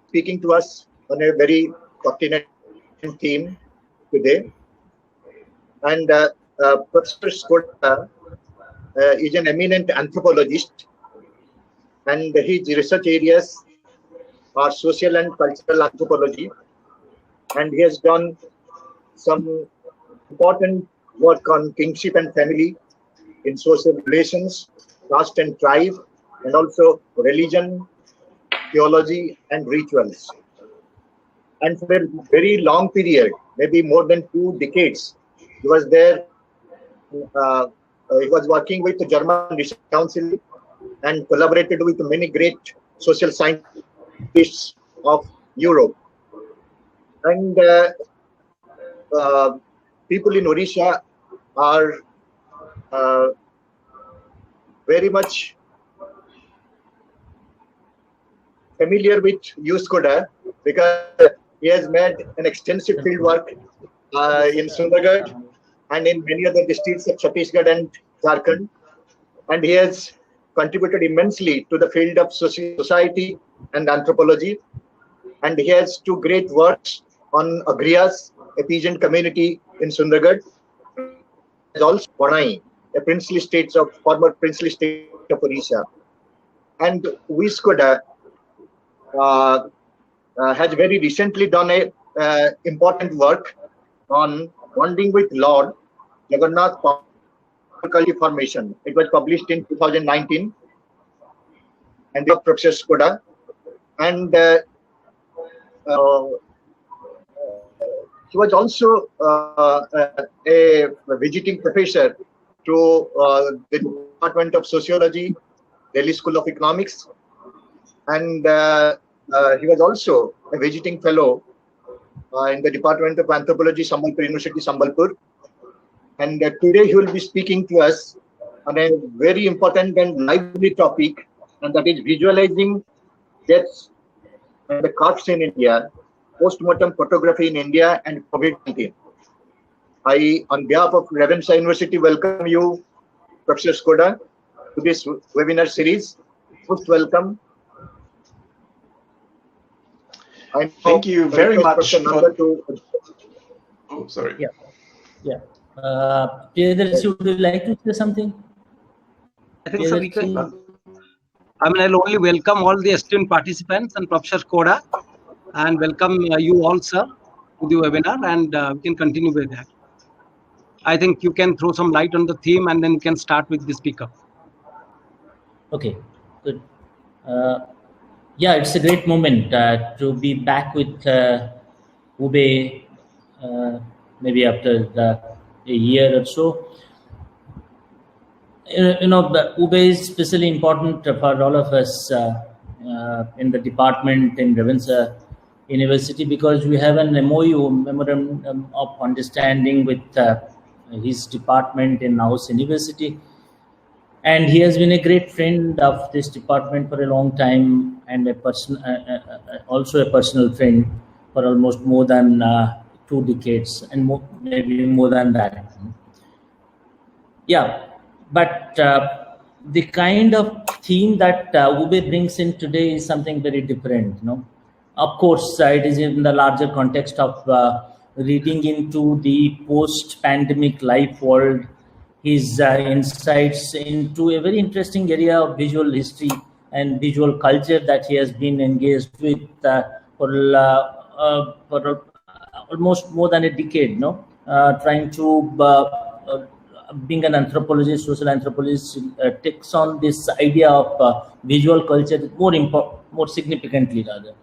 speaking to us on a very pertinent theme today. And Professor Skoda is an eminent anthropologist, and his research areas are social and cultural anthropology, and he has done some important work on kingship and family in social relations, caste and tribe, and also religion, theology, and rituals. And for a very long period, maybe more than 2 decades, he was there. He was working with the German Research Council and collaborated with many great social scientists of Europe. And people in Odisha are very much familiar with UWE SKODA because he has made an extensive field work in Sundargarh and in many other districts of Chhattisgarh and Jharkhand. And he has contributed immensely to the field of society and anthropology. And he has 2 great works on Agriyas, a peasant community in Sundargarh. There's also Bonai, a princely state of former princely state of Odisha. And UWE SKODA has very recently done a important work on bonding with Lord Jagannath Kali formation. It was published in 2019, and the Professor Skoda, and he was also a visiting professor to the Department of Sociology, Delhi School of Economics, and he was also a visiting fellow in the Department of Anthropology, Sambalpur University, Sambalpur. And today he will be speaking to us on a very important and lively topic, and that is visualizing deaths and the corpse in India, post-mortem photography in India and COVID-19. I, on behalf of Ravenshaw University, welcome you, Professor Skoda, to this webinar series. Most welcome. Thank you very much. Oh, sorry. Yeah. Priyadarshi, would you like to say something? I think so. We can. I'll only welcome all the esteemed participants and Professor Skoda, and welcome you all, sir, to the webinar, and we can continue with that. I think you can throw some light on the theme, and then we can start with the speaker. Okay, good. Yeah, it's a great moment to be back with UWE, maybe after a year or so. The UWE is especially important for all of us in the department in Ravenshaw University because we have an MOU, Memorandum of Understanding, with his department in Aarhus University. And he has been a great friend of this department for a long time, and also a personal friend for almost more than 2 decades, and maybe more than that. Yeah, but the kind of theme that UWE brings in today is something very different. Of course, it is in the larger context of reading into the post-pandemic life world, his insights into a very interesting area of visual history and visual culture that he has been engaged with for almost more than a decade, trying to, being an anthropologist, social anthropologist, takes on this idea of visual culture more significantly, rather,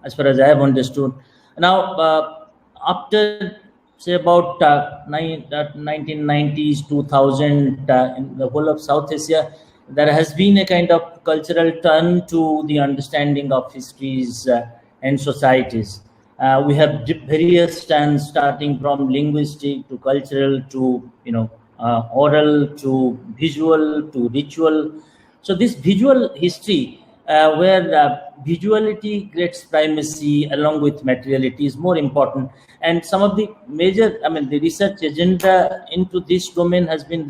as far as I have understood. Now, after say about 1990s, 2000, in the whole of South Asia, there has been a kind of cultural turn to the understanding of histories and societies. We have various strands, starting from linguistic to cultural to oral to visual to ritual. So this visual history, where visuality gets primacy along with materiality, is more important. And some of the major, the research agenda into this domain has been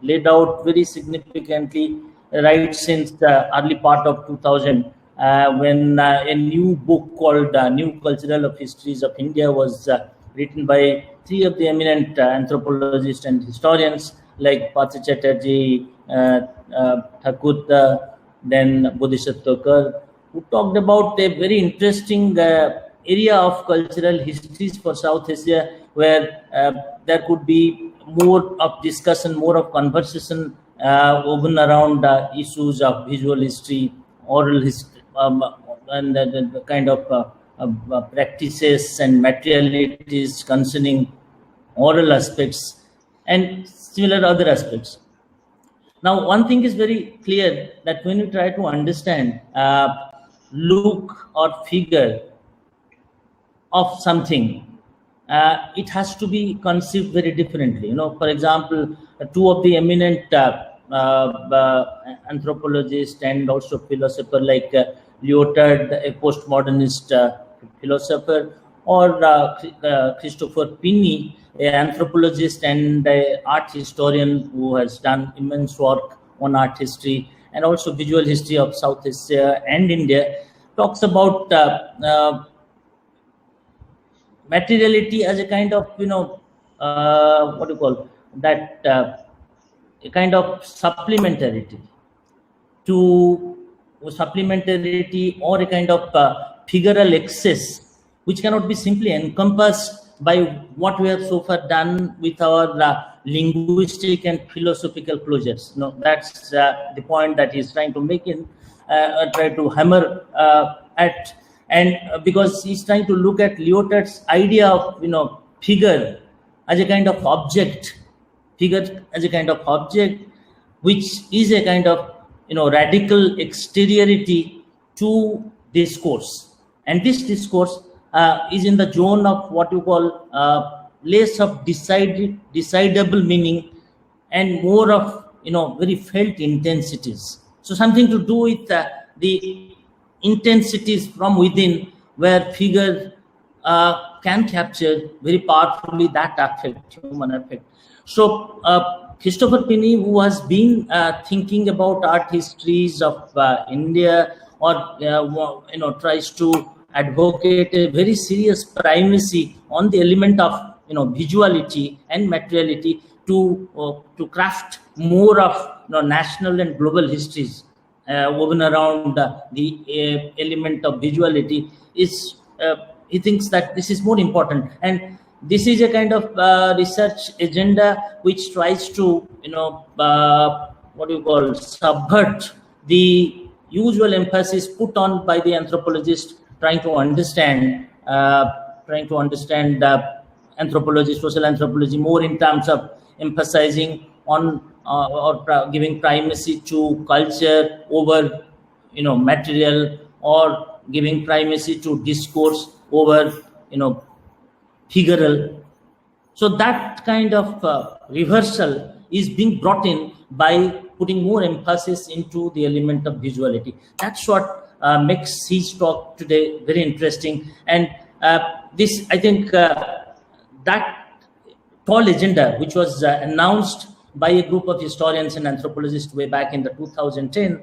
laid out very significantly right since the early part of 2000 when a new book called New Cultural Histories of India was written by 3 of the eminent anthropologists and historians like Partha Chatterjee, Thakur, then Bodhisattva Kar, who talked about a very interesting area of cultural histories for South Asia, where there could be more of discussion, more of conversation woven around issues of visual history, oral history, and the kind of practices and materialities concerning oral aspects and similar other aspects. Now, one thing is very clear, that when you try to understand look or figure of something, it has to be conceived very differently. For example, 2 of the eminent anthropologists and also philosopher like Lyotard, a postmodernist philosopher, or Christopher Pinney, an anthropologist and an art historian who has done immense work on art history and also visual history of South Asia and India, talks about materiality as a kind of, what do you call that, a kind of supplementarity or a kind of figural excess, which cannot be simply encompassed by what we have so far done with our linguistic and philosophical closures. That's the point that he's trying to make try to hammer at. And because he's trying to look at Lyotard's idea of, figure as a kind of object, which is a kind of, radical exteriority to discourse. And this discourse is in the zone of what you call less of decidable meaning and more of, very felt intensities. So something to do with the intensities from within, where figure can capture very powerfully that affect, human affect. So Christopher Pinney, who has been thinking about art histories of India, or tries to advocate a very serious primacy on the element of visuality and materiality to craft more of national and global histories woven around the element of visuality, is he thinks that this is more important. And this is a kind of research agenda which tries to subvert the usual emphasis put on by the anthropologist trying to understand anthropology, social anthropology, more in terms of emphasizing on or giving primacy to culture over material, or giving primacy to discourse over figural. So that kind of reversal is being brought in by putting more emphasis into the element of visuality. That's what makes his talk today very interesting. And this, I think, that tall agenda, which was announced by a group of historians and anthropologists way back in the 2010,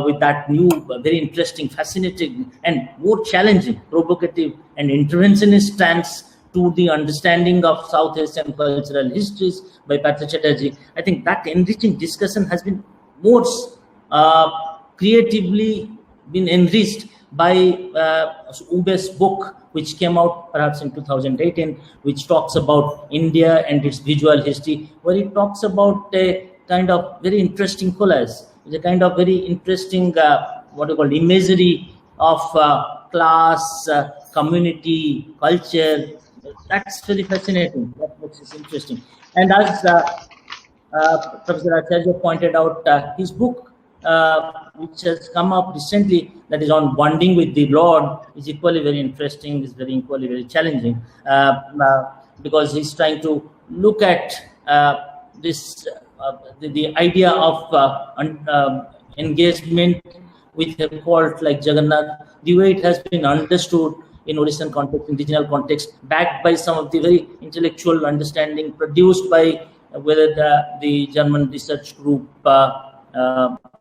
with that new, very interesting, fascinating, and more challenging, provocative, and interventionist stance to the understanding of South Asian cultural histories by Partha Chatterjee. I think that enriching discussion has been more creatively been enriched by UWE's book, which came out perhaps in 2018, which talks about India and its visual history, where it talks about a kind of very interesting collage. It's a kind of very interesting, imagery of class, community, culture. That's very fascinating. That makes it interesting. And as Professor Acharya pointed out, his book, which has come up recently, that is on bonding with the Lord, is equally very interesting, is equally very challenging, because he's trying to look at this, the idea of engagement with a cult like Jagannath, the way it has been understood in Odishan context, in regional context, backed by some of the very intellectual understanding produced by whether the German research group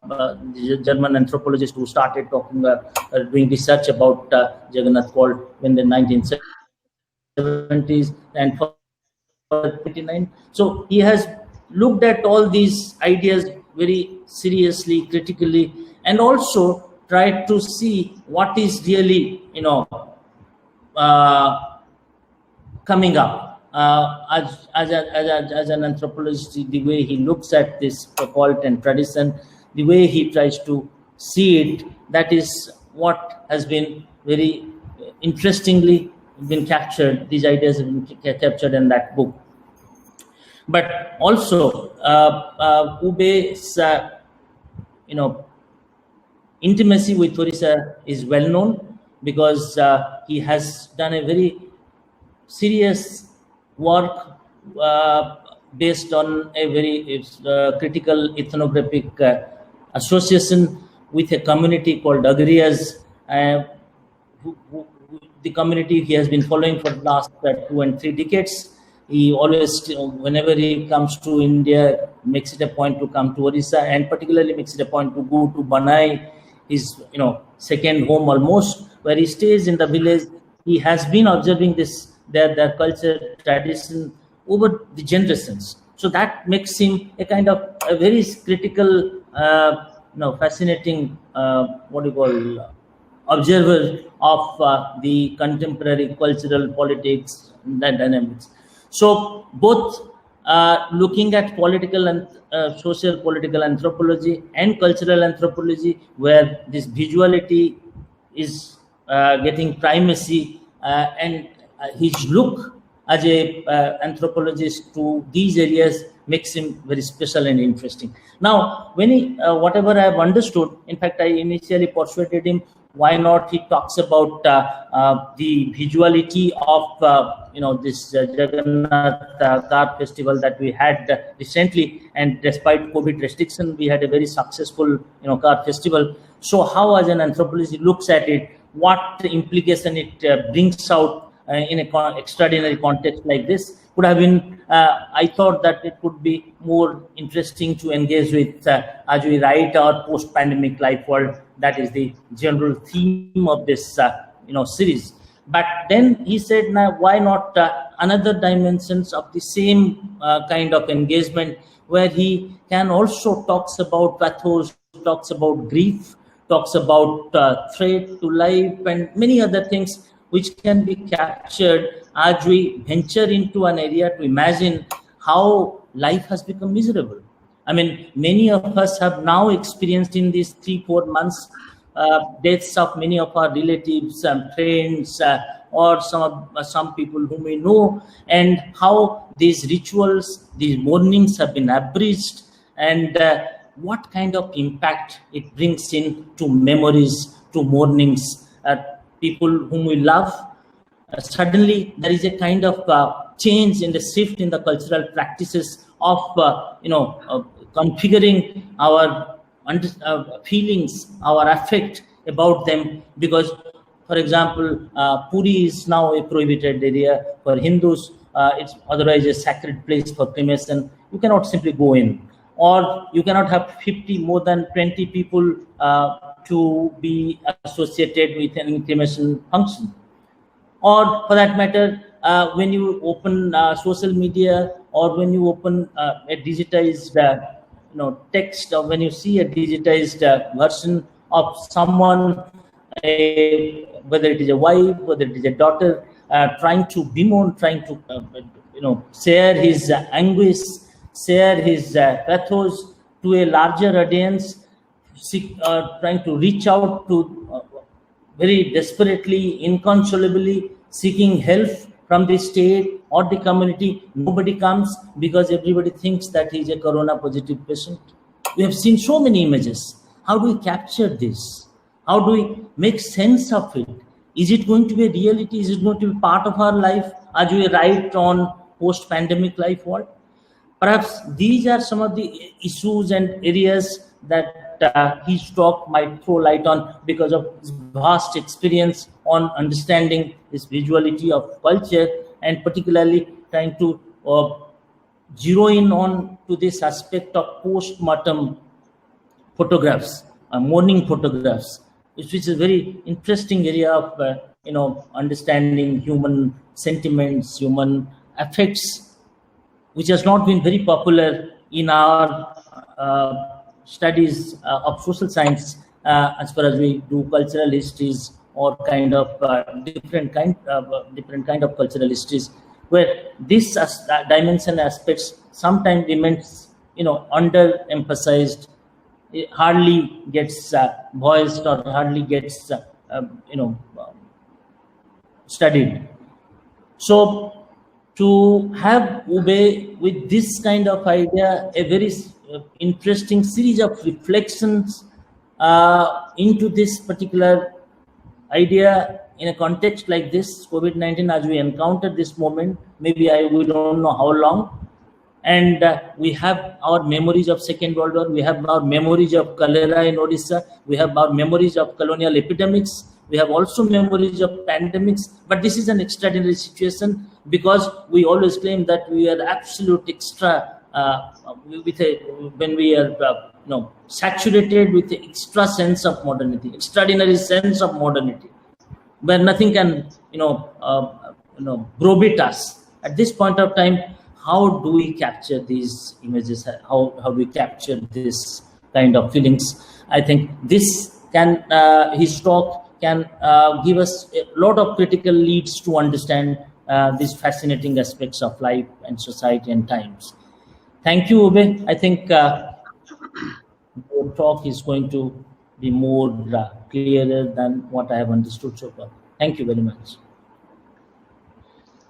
the German anthropologist who started doing research about Jagannath called in the 1970s and 1999. So he has looked at all these ideas very seriously, critically, and also tried to see what is really, coming up. As an anthropologist, the way he looks at this cult and tradition, the way he tries to see it, that is what has been very interestingly been captured. These ideas have been captured in that book. But also, UWE's intimacy with Orissa is well known, because he has done a very serious work based on a very critical ethnographic association with a community called Agarias, the community he has been following for the last 2 and 3 decades. He always, whenever he comes to India, makes it a point to come to Orissa, and particularly makes it a point to go to Banai, his second home almost, where he stays in the village. He has been observing their culture, tradition over the generations. So that makes him a kind of a very critical, fascinating, observer of the contemporary cultural politics and dynamics. So both looking at political and social political anthropology and cultural anthropology, where this visuality is getting primacy, and his look as a anthropologist to these areas makes him very special and interesting. Now, when he, whatever I have understood, in fact, I initially persuaded him, why not he talks about the visuality of this Jagannath car festival that we had recently, and despite COVID restriction, we had a very successful car festival. So how, as an anthropologist, looks at it, what implication it brings out in an extraordinary context like this, could have been, I thought that it would be more interesting to engage with as we write our post-pandemic life world. That is the general theme of this series. But then he said, now why not another dimensions of the same kind of engagement, where he can also talks about pathos, talks about grief, talks about threat to life, and many other things which can be captured as we venture into an area to imagine how life has become miserable. I mean, many of us have now experienced in these 3-4 months deaths of many of our relatives and friends, or some people whom we know, and how these rituals, these mournings have been abridged, and what kind of impact it brings in to memories, to mournings, people whom we love. Suddenly there is a kind of change in the shift in the cultural practices of configuring our feelings, our affect about them, because, for example, Puri is now a prohibited area for Hindus. It's otherwise a sacred place for cremation. You cannot simply go in, or you cannot have more than 20 people to be associated with an cremation function. Or for that matter, when you open social media, or when you open a digitized text, or when you see a digitized version of someone, whether it is a wife, whether it is a daughter, trying to bemoan, trying to share his anguish, share his pathos to a larger audience, trying to reach out to very desperately, inconsolably seeking help from the state or the community. Nobody comes because everybody thinks that he is a corona positive patient. We have seen so many images. How do we capture this? How do we make sense of it? Is it going to be a reality? Is it going to be part of our life as we write on post-pandemic life world? Perhaps these are some of the issues and areas that his talk might throw light on, because of his vast experience on understanding this visuality of culture, and particularly trying to zero in on to this aspect of post-mortem photographs, mourning photographs, which is a very interesting area of understanding human sentiments, human affects, which has not been very popular in our studies of social science as far as we do cultural histories or kind of different kind of cultural histories, where this dimension aspects sometimes remains underemphasized. It hardly gets voiced or hardly gets studied. So to have UWE with this kind of idea, a very interesting series of reflections into this particular idea in a context like this, COVID-19, as we encountered this moment, maybe we don't know how long. And we have our memories of Second World War, we have our memories of cholera in Odisha, we have our memories of colonial epidemics, we have also memories of pandemics, but this is an extraordinary situation because we always claim that we are absolute extra, when we are saturated with the extra sense of modernity, extraordinary sense of modernity, where nothing can browbeat us. At this point of time, how do we capture these images? How do we capture this kind of feelings? I think this can, his talk can give us a lot of critical leads to understand these fascinating aspects of life and society and times. Thank you, UWE. I think your talk is going to be more clearer than what I have understood so far. Thank you very much.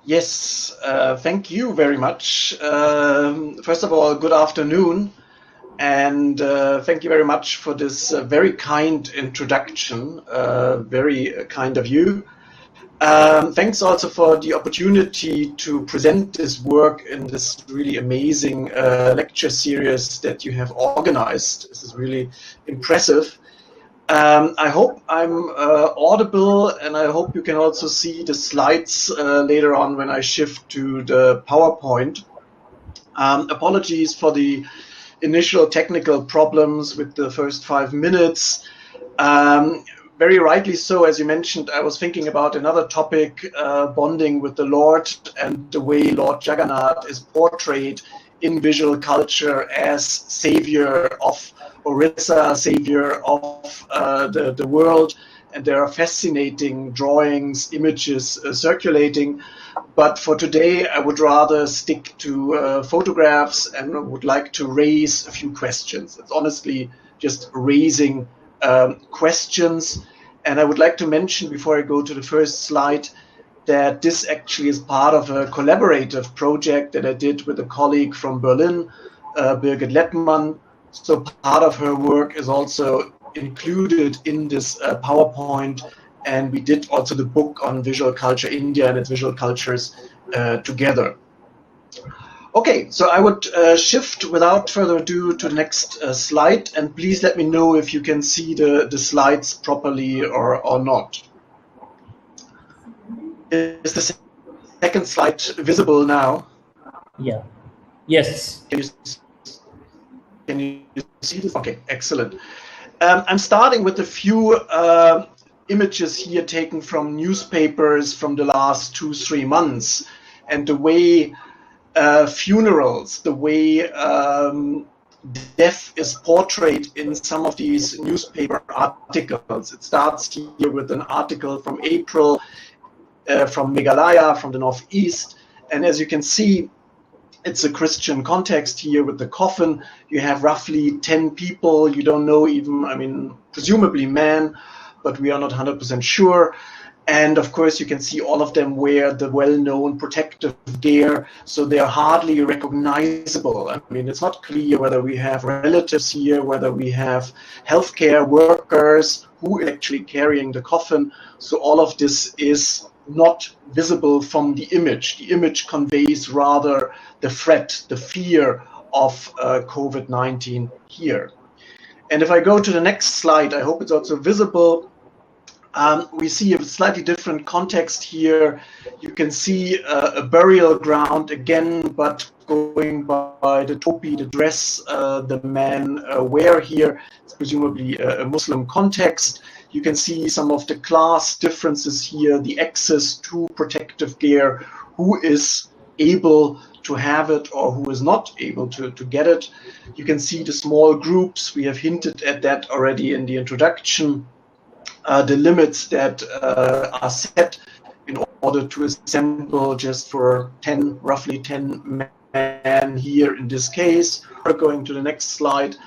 Yes, thank you very much. First of all, good afternoon, and thank you very much for this very kind introduction, very kind of you. Thanks also for the opportunity to present this work in this really amazing lecture series that you have organized. This is really impressive. I hope I'm audible, and I hope you can also see the slides later on when I shift to the PowerPoint. Apologies for the initial technical problems with the first 5 minutes. Very rightly so, as you mentioned, I was thinking about another topic, bonding with the Lord and the way Lord Jagannath is portrayed in visual culture as savior of Orissa, savior of the world, and there are fascinating drawings, images circulating. But for today, I would rather stick to photographs and would like to raise a few questions. It's honestly just raising questions. And I would like to mention before I go to the first slide that this actually is part of a collaborative project that I did with a colleague from Berlin, Birgit Lettmann. So part of her work is also included in this PowerPoint, and we did also the book on visual culture India and its visual cultures together. Okay, so I would shift without further ado to the next slide, and please let me know if you can see the slides properly or not. Is the second slide visible now? Yeah. Yes. Can you see this? Okay, excellent. I'm starting with a few images here taken from newspapers from the last 2-3 months, and the way funerals, the way death is portrayed in some of these newspaper articles. It starts here with an article from April from Meghalaya, from the northeast, and as you can see, it's a Christian context here with the coffin. You have roughly 10 people. You don't know even, I mean, presumably men, but we are not 100% sure. And of course, you can see all of them wear the well-known protective gear, so they are hardly recognizable. I mean, it's not clear whether we have relatives here, whether we have healthcare workers who are actually carrying the coffin. So all of this is not visible from the image. The image conveys rather the threat, the fear of COVID-19 here. And if I go to the next slide, I hope it's also visible. We see a slightly different context here. You can see a burial ground again, but going by the topi, the dress the men wear here, it's presumably a Muslim context. You can see some of the class differences here, the access to protective gear, who is able to have it or who is not able to get it. You can see the small groups. We have hinted at that already in the introduction. The limits that are set in order to assemble just for roughly 10 men here in this case. We're going to the next slide.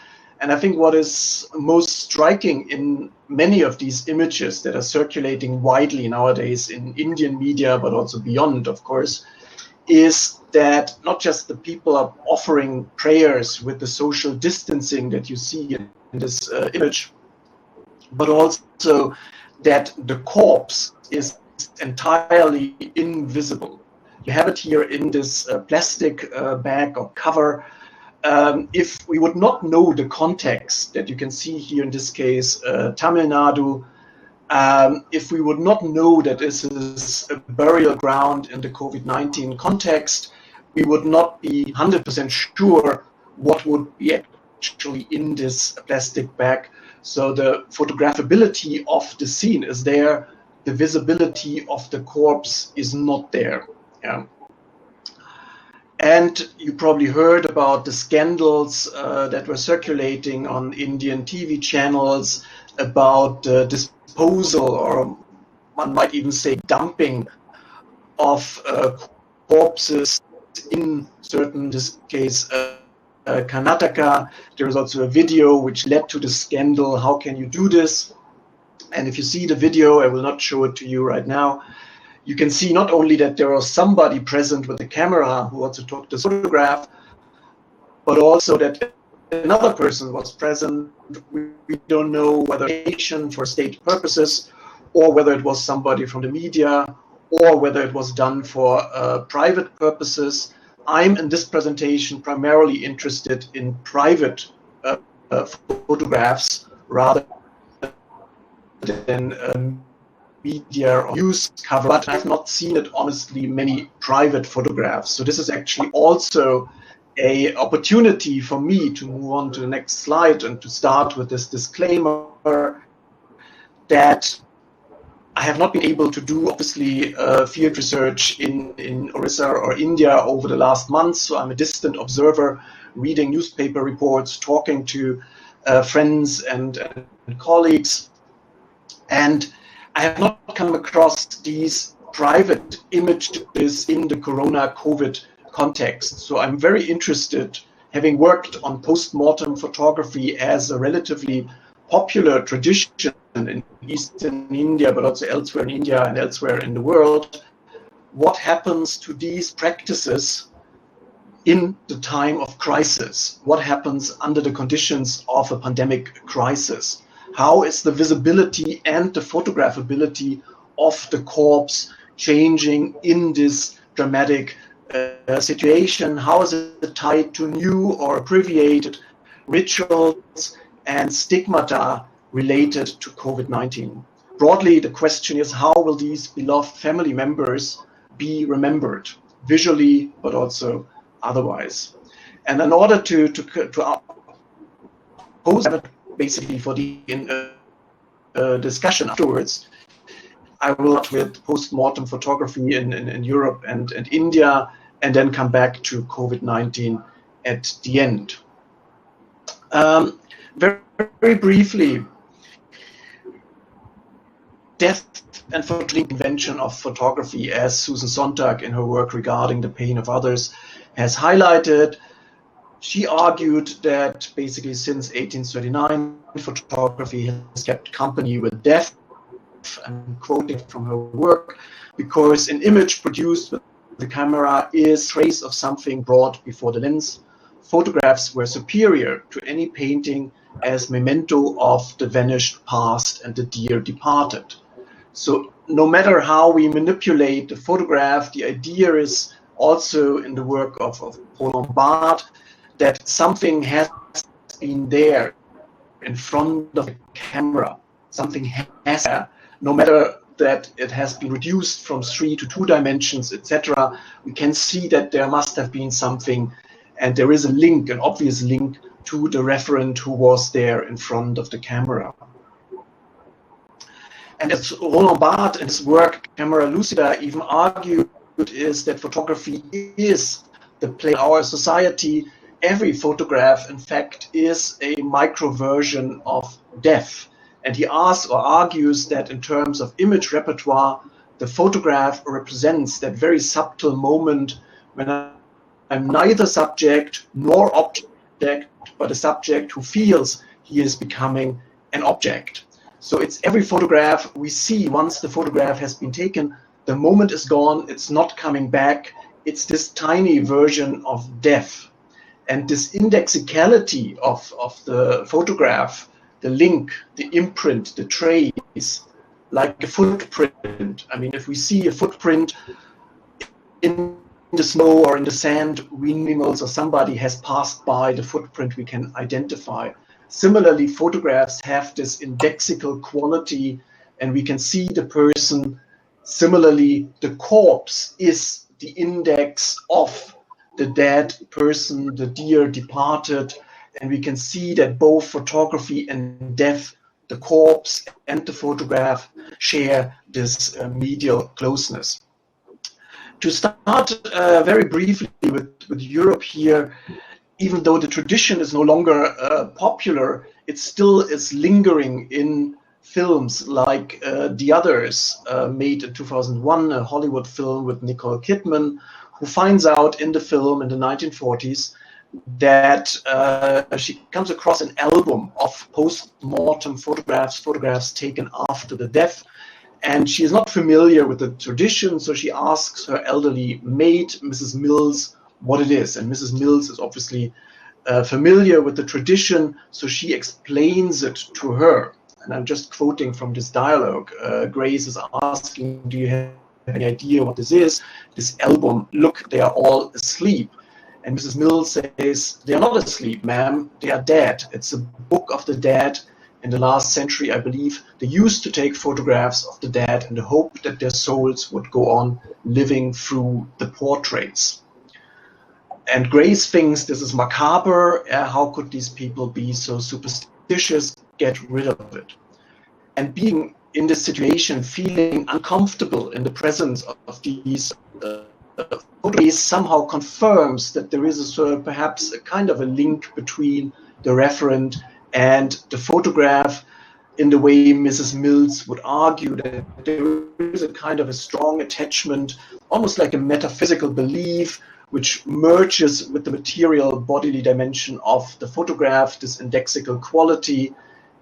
And I think what is most striking in many of these images that are circulating widely nowadays in Indian media, but also beyond, of course, is that not just the people are offering prayers with the social distancing that you see in this image, but also that the corpse is entirely invisible. You have it here in this plastic bag or cover. If we would not know the context that you can see here in this case, Tamil Nadu, if we would not know that this is a burial ground in the COVID-19 context, we would not be 100% sure what would be actually in this plastic bag. So the photographability of the scene is there, the visibility of the corpse is not there. Yeah. And you probably heard about the scandals that were circulating on Indian TV channels about disposal, or one might even say dumping, of corpses in certain, in this case, Karnataka. There is also a video which led to the scandal. How can you do this? And if you see the video, I will not show it to you right now, you can see not only that there was somebody present with the camera who also took the photograph, but also that another person was present. We don't know whether for state purposes, or whether it was somebody from the media, or whether it was done for private purposes. I'm in this presentation primarily interested in private photographs rather than media or news cover, but I've not seen it, honestly, many private photographs. So this is actually also an opportunity for me to move on to the next slide and to start with this disclaimer that I have not been able to do, obviously, field research in Orissa or India over the last months. So I'm a distant observer, reading newspaper reports, talking to friends and colleagues. And I have not come across these private images in the Corona COVID context. So I'm very interested, having worked on post-mortem photography as a relatively popular tradition in Eastern India, but also elsewhere in India and elsewhere in the world, what happens to these practices in the time of crisis? What happens under the conditions of a pandemic crisis? How is the visibility and the photographability of the corpse changing in this dramatic situation? How is it tied to new or abbreviated rituals and stigmata related to COVID-19? Broadly, the question is, how will these beloved family members be remembered, visually, but also otherwise? And in order to pose that basically for the discussion afterwards, I will start with post-mortem photography in Europe and India, and then come back to COVID-19 at the end. Very, very briefly, death and photogenetic invention of photography, as Susan Sontag in her work regarding the pain of others has highlighted. She argued that basically since 1839, photography has kept company with death. I'm quoting from her work, because an image produced with the camera is trace of something brought before the lens. Photographs were superior to any painting as memento of the vanished past and the dear departed. So no matter how we manipulate the photograph, the idea is also in the work of Paul Lombard that something has been there in front of the camera. Something has there, no matter that it has been reduced from 3 to 2 dimensions, etc., we can see that there must have been something, and there is a link, an obvious link, to the referent who was there in front of the camera. And as Roland Barthes in his work Camera Lucida even argued, is that photography is the play of our society. Every photograph, in fact, is a micro version of death. And he asks or argues that in terms of image repertoire, the photograph represents that very subtle moment when I'm neither subject nor object, but a subject who feels he is becoming an object. So it's every photograph we see. Once the photograph has been taken, the moment is gone, it's not coming back. It's this tiny version of death. And this indexicality of the photograph, the link, the imprint, the trace, like a footprint. I mean, if we see a footprint in the snow or in the sand, windmills or somebody has passed by the footprint we can identify. Similarly, photographs have this indexical quality, and we can see the person. Similarly, the corpse is the index of the dead person, the dear departed, and we can see that both photography and death, the corpse and the photograph, share this medial closeness. To start very briefly with Europe here, even though the tradition is no longer popular, it still is lingering in films like The Others, made in 2001, a Hollywood film with Nicole Kidman, who finds out in the film in the 1940s that she comes across an album of post-mortem photographs taken after the death. And she is not familiar with the tradition, so she asks her elderly maid, Mrs. Mills, what it is. And Mrs. Mills is obviously familiar with the tradition, so she explains it to her. And I'm just quoting from this dialogue. Grace is asking, do you have any idea what this is? This album, look, they are all asleep. And Mrs. Mills says, they are not asleep, ma'am, they are dead. It's a book of the dead. In the last century, I believe, they used to take photographs of the dead in the hope that their souls would go on living through the portraits. And Grace thinks this is macabre. How could these people be so superstitious? Get rid of it. And being in this situation, feeling uncomfortable in the presence of these photographs somehow confirms that there is perhaps a kind of a link between the referent and the photograph, in the way Mrs. Mills would argue that there is a kind of a strong attachment, almost like a metaphysical belief, which merges with the material bodily dimension of the photograph, this indexical quality,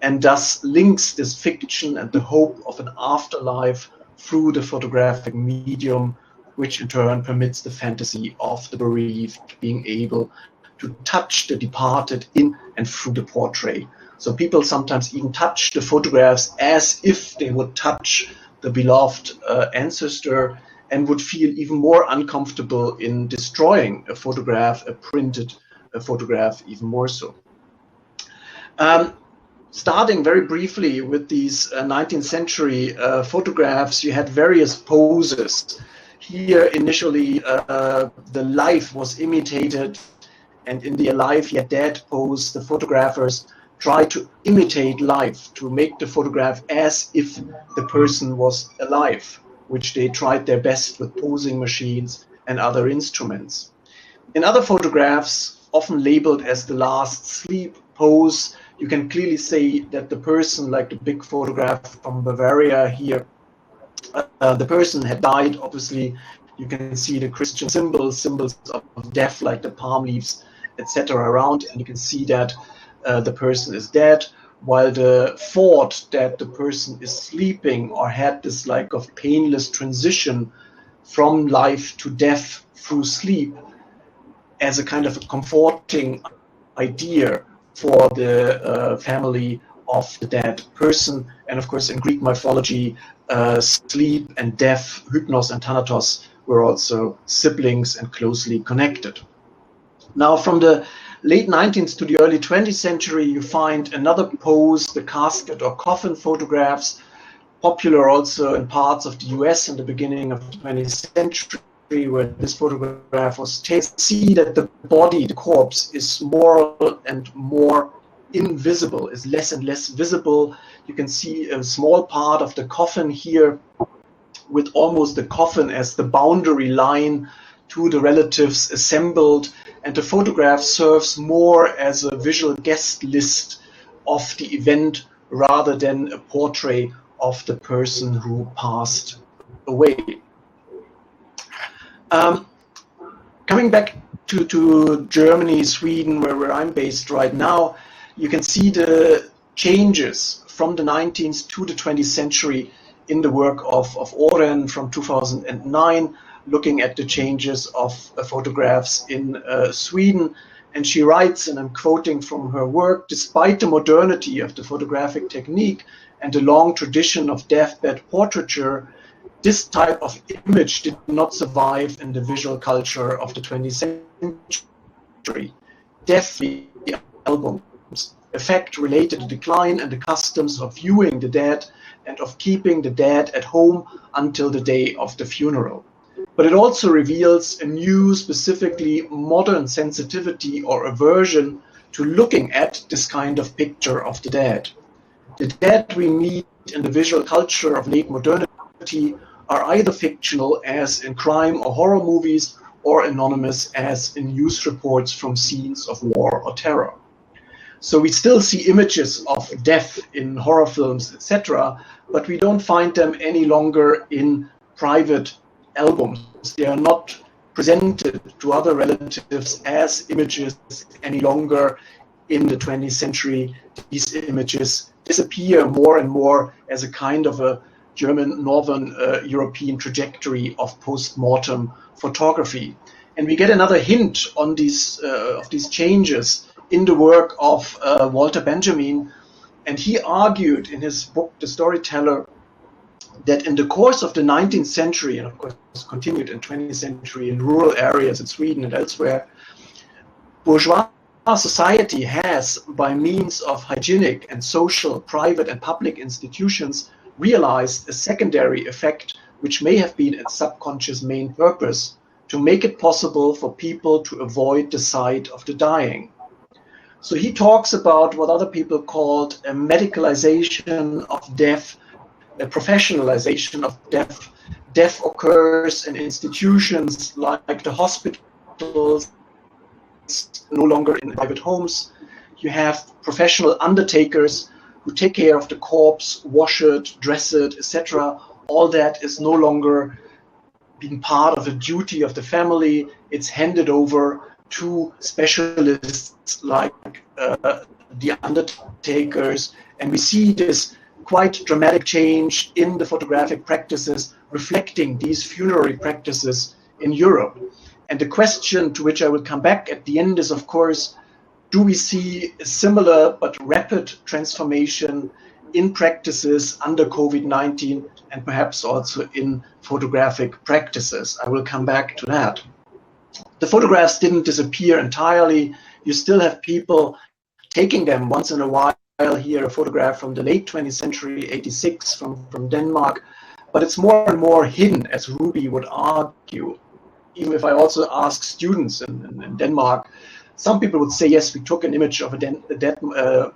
and thus links this fiction and the hope of an afterlife through the photographic medium, which in turn permits the fantasy of the bereaved being able to touch the departed in and through the portrait. So people sometimes even touch the photographs as if they would touch the beloved ancestor, and would feel even more uncomfortable in destroying a photograph, a printed photograph, even more so. Starting very briefly with these 19th century photographs, you had various poses. Here initially the life was imitated, and in the alive yet dead pose, the photographers tried to imitate life, to make the photograph as if the person was alive, which they tried their best with posing machines and other instruments. In other photographs, often labeled as the last sleep pose, you can clearly say that the person, like the big photograph from Bavaria here, the person had died. Obviously, you can see the Christian symbols of death, like the palm leaves, etc. around, and you can see that the person is dead, while the thought that the person is sleeping or had this like of painless transition from life to death through sleep as a kind of a comforting idea for the family of the dead person. And of course, in Greek mythology, sleep and death, Hypnos and Thanatos, were also siblings and closely connected. Now, from the late 19th to the early 20th century, you find another pose, the casket or coffin photographs, popular also in parts of the US in the beginning of the 20th century, where this photograph was taken. See that the body, the corpse, is more and more invisible, is less and less visible. You can see a small part of the coffin here, with almost the coffin as the boundary line to the relatives assembled, and the photograph serves more as a visual guest list of the event rather than a portrait of the person who passed away. Coming back to Germany, Sweden, where I'm based right now, you can see the changes from the 19th to the 20th century in the work of Oren from 2009, looking at the changes of photographs in Sweden. And she writes, and I'm quoting from her work, despite the modernity of the photographic technique and the long tradition of deathbed portraiture, this type of image did not survive in the visual culture of the 20th century. Death albums affect related to decline and the customs of viewing the dead and of keeping the dead at home until the day of the funeral. But it also reveals a new, specifically modern sensitivity or aversion to looking at this kind of picture of the dead. The dead we meet in the visual culture of late modernity are either fictional, as in crime or horror movies, or anonymous, as in news reports from scenes of war or terror. So we still see images of death in horror films, etc., but we don't find them any longer in private albums. They are not presented to other relatives as images any longer in the 20th century. These images disappear more and more as a kind of a German Northern European trajectory of post-mortem photography. And we get another hint on these of these changes in the work of Walter Benjamin. And he argued in his book, The Storyteller, that in the course of the 19th century, and of course continued in 20th century in rural areas in Sweden and elsewhere, bourgeois society has, by means of hygienic and social, private and public institutions, realized a secondary effect which may have been its subconscious main purpose, to make it possible for people to avoid the sight of the dying. So he talks about what other people called a medicalization of death, a professionalization of death. Death occurs in institutions like the hospitals, no longer in private homes. You have professional undertakers who take care of the corpse, wash it, dress it, etc. All that is no longer being part of the duty of the family. It's handed over to specialists like the undertakers. And we see this quite dramatic change in the photographic practices reflecting these funerary practices in Europe. And the question to which I will come back at the end is, of course, do we see a similar but rapid transformation in practices under COVID-19 and perhaps also in photographic practices? I will come back to that. The photographs didn't disappear entirely. You still have people taking them once in a while. Here, a photograph from the late 20th century, 86, from Denmark. But it's more and more hidden, as Ruby would argue. Even if I also ask students in Denmark, some people would say, yes, we took an image of a dead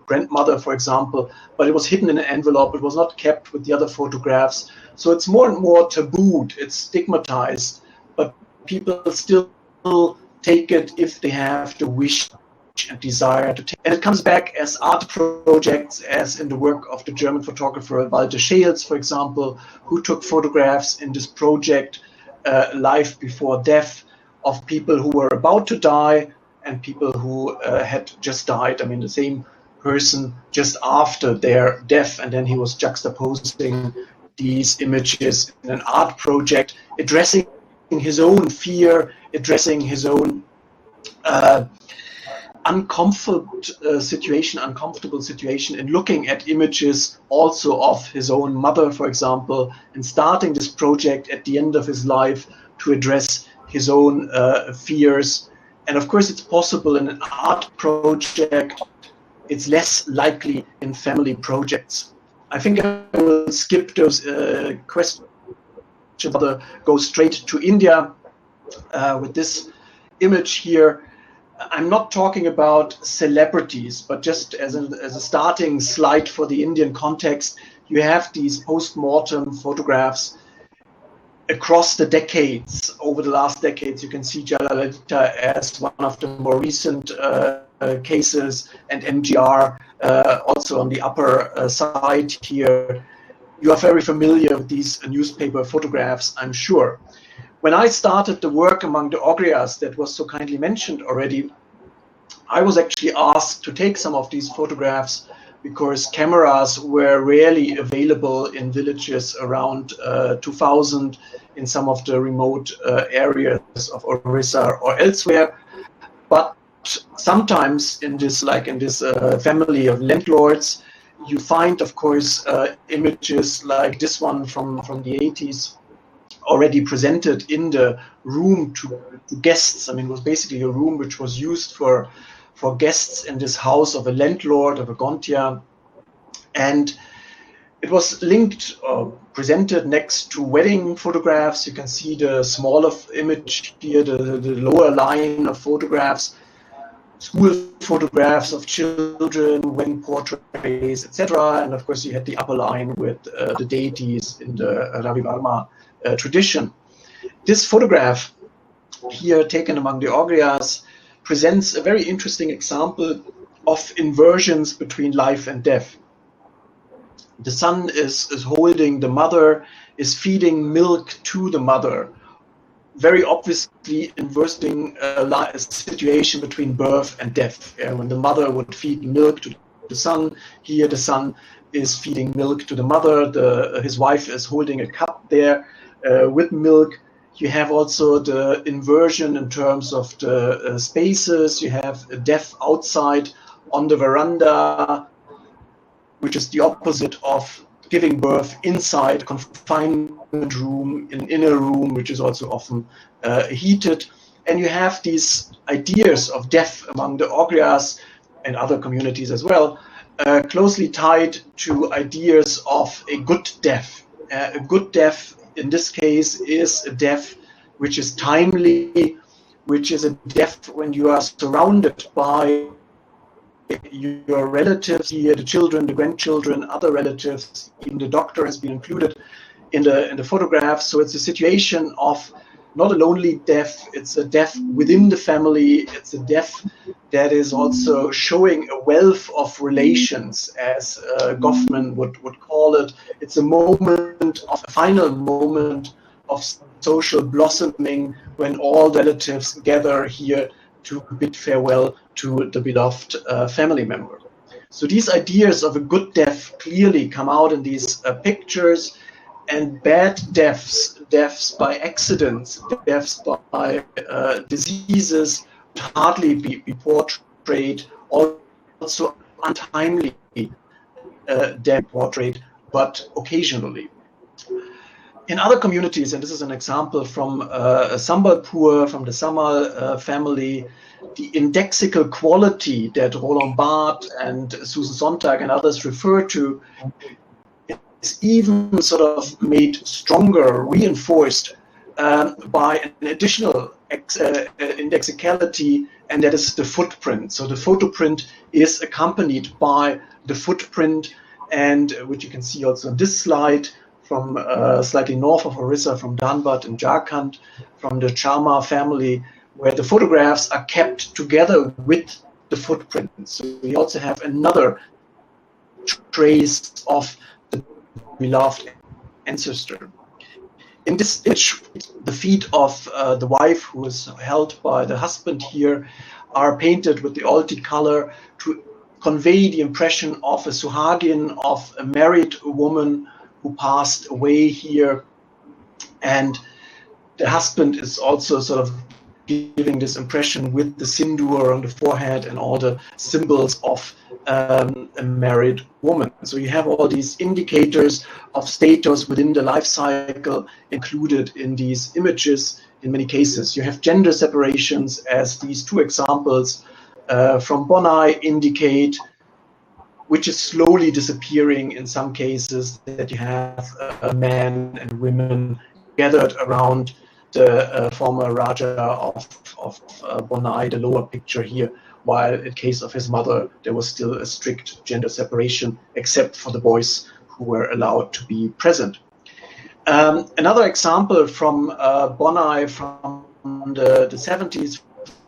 grandmother, for example, but it was hidden in an envelope. It was not kept with the other photographs. So it's more and more tabooed. It's stigmatized, but people still take it if they have the wish and desire to take. And it comes back as art projects, as in the work of the German photographer Walter Scheels, for example, who took photographs in this project, Life Before Death, of people who were about to die and people who had just died. I mean, the same person just after their death, and then he was juxtaposing these images in an art project, addressing his own fear, addressing his own uncomfortable situation in looking at images also of his own mother, for example, and starting this project at the end of his life to address his own fears. And of course, it's possible in an art project. It's less likely in family projects. I think I will skip those questions, rather go straight to India with this image here. I'm not talking about celebrities, but just as a starting slide for the Indian context, you have these post-mortem photographs across the decades. Over the last decades, you can see Jayalalitha as one of the more recent cases, and MGR also on the upper side here. You are very familiar with these newspaper photographs, I'm sure. When I started the work among the Ogrias that was so kindly mentioned already, I was actually asked to take some of these photographs because cameras were rarely available in villages around 2000 in some of the remote areas of Orissa or elsewhere. But sometimes in this, family of landlords, you find, of course, images like this one from the 80s already presented in the room to guests. I mean, it was basically a room which was used for guests in this house of a landlord, of a Gontia. And it was linked or presented next to wedding photographs. You can see the smaller image here, the lower line of photographs, school photographs of children, wedding portraits, etc. And of course, you had the upper line with the deities in the Ravi Varma tradition. This photograph here, taken among the Ogrias, presents a very interesting example of inversions between life and death. The son is holding the mother, is feeding milk to the mother, very obviously inversing a situation between birth and death. When the mother would feed milk to the son, here the son is feeding milk to the mother, his wife is holding a cup there with milk. You have also the inversion in terms of the spaces. You have death outside on the veranda, which is the opposite of giving birth inside confinement room, in inner room, which is also often heated. And you have these ideas of death among the Ogrias and other communities as well, closely tied to ideas of a good death. A good death in this case is a death which is timely, which is a death when you are surrounded by your relatives here, the children, the grandchildren, other relatives, even the doctor has been included in the photograph. So it's a situation of not a lonely death, it's a death within the family, it's a death that is also showing a wealth of relations, as Goffman would call it. It's a final moment of social blossoming when all relatives gather here to bid farewell to the beloved family member. So these ideas of a good death clearly come out in these pictures, and bad deaths, deaths by accidents, deaths by diseases would hardly be portrayed, also untimely death portrayed, but occasionally. In other communities, and this is an example from Sambalpur, from the Samal family, the indexical quality that Roland Barthes and Susan Sontag and others refer to is even sort of made stronger, reinforced by an additional indexicality, and that is the footprint. So the photoprint is accompanied by the footprint, and which you can see also on this slide, from slightly north of Orissa, from Dhanbad in Jharkhand, from the Sharma family, where the photographs are kept together with the footprint. So we also have another trace of the beloved ancestor. In this image, the feet of the wife, who is held by the husband here, are painted with the Alti color to convey the impression of a Suhagin, of a married woman who passed away here. And the husband is also sort of giving this impression with the sindoor on the forehead and all the symbols of a married woman. So you have all these indicators of status within the life cycle included in these images. In many cases, you have gender separations, as these two examples from Bonai indicate. which is slowly disappearing in some cases, that you have men and women gathered around the former Raja of Bonai, the lower picture here, while in case of his mother, there was still a strict gender separation, except for the boys who were allowed to be present. Another example from Bonai from the 70s,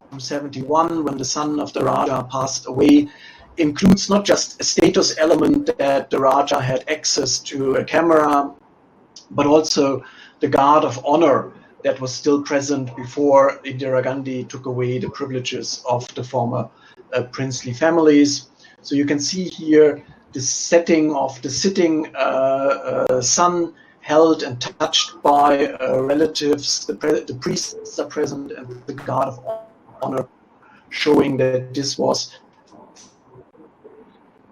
from 71, when the son of the Raja passed away, includes not just a status element that the Raja had access to a camera, but also the guard of honor that was still present before Indira Gandhi took away the privileges of the former princely families. So you can see here the setting of the sitting son held and touched by relatives. The priests are present and the guard of honor, showing that this was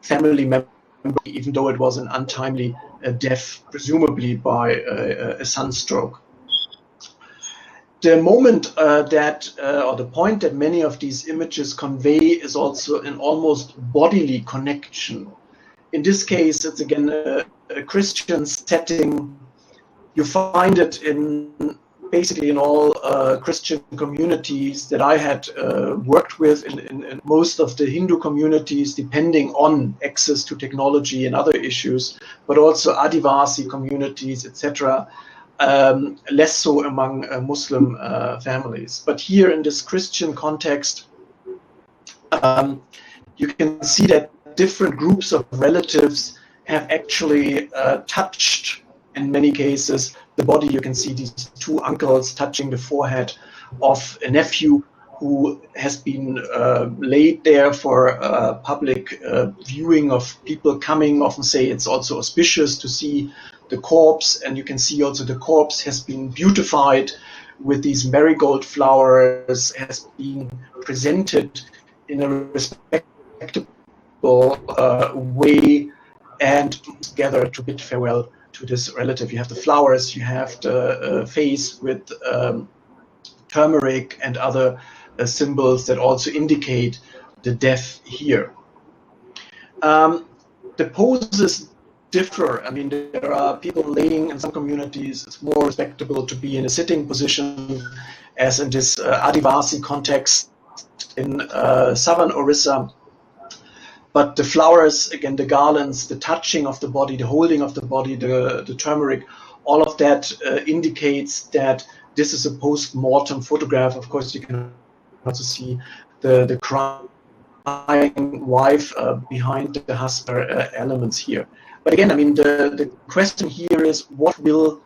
family member, even though it was an untimely death, presumably by a sunstroke. The moment or the point that many of these images convey is also an almost bodily connection. In this case, it's again a Christian setting. You find it basically in all Christian communities that I had worked with, in most of the Hindu communities, depending on access to technology and other issues, but also Adivasi communities, etc. Less so among Muslim families. But here in this Christian context, you can see that different groups of relatives have actually touched, in many cases, the body. You can see these two uncles touching the forehead of a nephew who has been laid there for public viewing of people coming. Often say it's also auspicious to see the corpse, and you can see also the corpse has been beautified with these marigold flowers, has been presented in a respectable way, and together to bid farewell to this relative. You have the flowers, you have the face with turmeric and other symbols that also indicate the death here. The poses differ. I mean, there are people laying in some communities. It's more respectable to be in a sitting position, as in this Adivasi context in southern Orissa. But the flowers, again, the garlands, the touching of the body, the holding of the body, the turmeric, all of that indicates that this is a post-mortem photograph. Of course, you can also see the crying wife behind the husband elements here. But again, I mean, the question here is, what will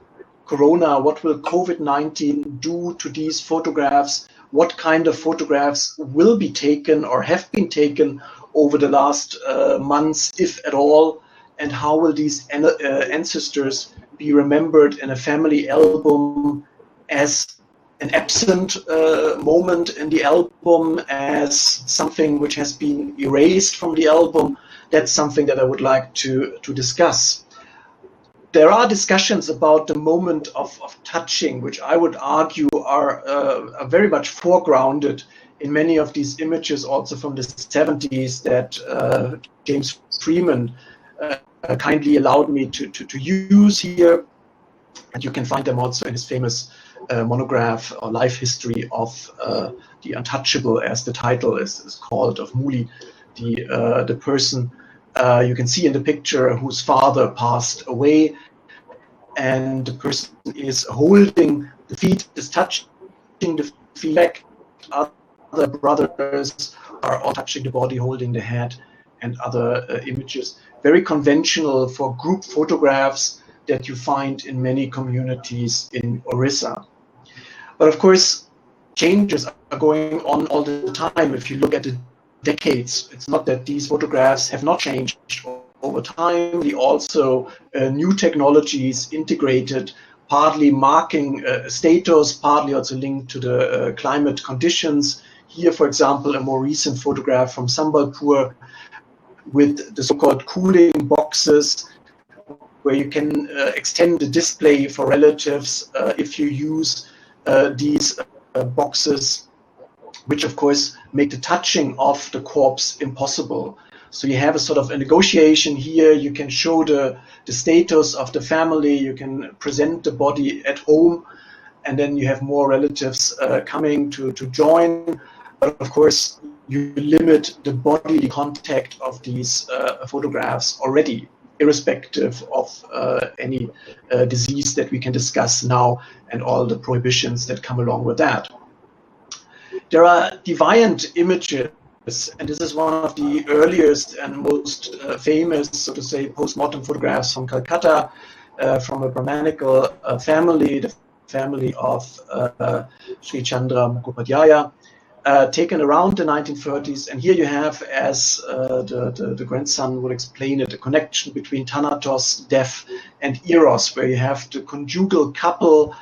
Corona, what will COVID-19 do to these photographs? What kind of photographs will be taken or have been taken over the last months, if at all? And how will these ancestors be remembered in a family album, as an absent moment in the album, as something which has been erased from the album? That's something that I would like to discuss. There are discussions about the moment of touching, which I would argue are very much foregrounded in many of these images, also from the 70s, that James Freeman kindly allowed me to use here. And you can find them also in his famous monograph or life history of the Untouchable, as the title is called, of Muli, the person you can see in the picture whose father passed away, and the person is holding the feet, is touching the feet. Other brothers are all touching the body, holding the head, and other images. Very conventional for group photographs that you find in many communities in Orissa. But of course, changes are going on all the time. If you look at the decades, it's not that these photographs have not changed over time. We also new technologies integrated, partly marking status, partly also linked to the climate conditions. Here, for example, a more recent photograph from Sambalpur with the so-called cooling boxes, where you can extend the display for relatives if you use these boxes, which of course make the touching of the corpse impossible. So you have a sort of a negotiation here. You can show the status of the family. You can present the body at home, and then you have more relatives coming to join. But of course, you limit the bodily contact of these photographs already, irrespective of any disease that we can discuss now and all the prohibitions that come along with that. There are deviant images, and this is one of the earliest and most famous, so to say, post-mortem photographs from Calcutta, from a Brahmanical family, the family of Sri Chandra Mukhopadhyaya, taken around the 1930s. And here you have, as the grandson would explain it, a connection between Thanatos, death, and Eros, where you have the conjugal couple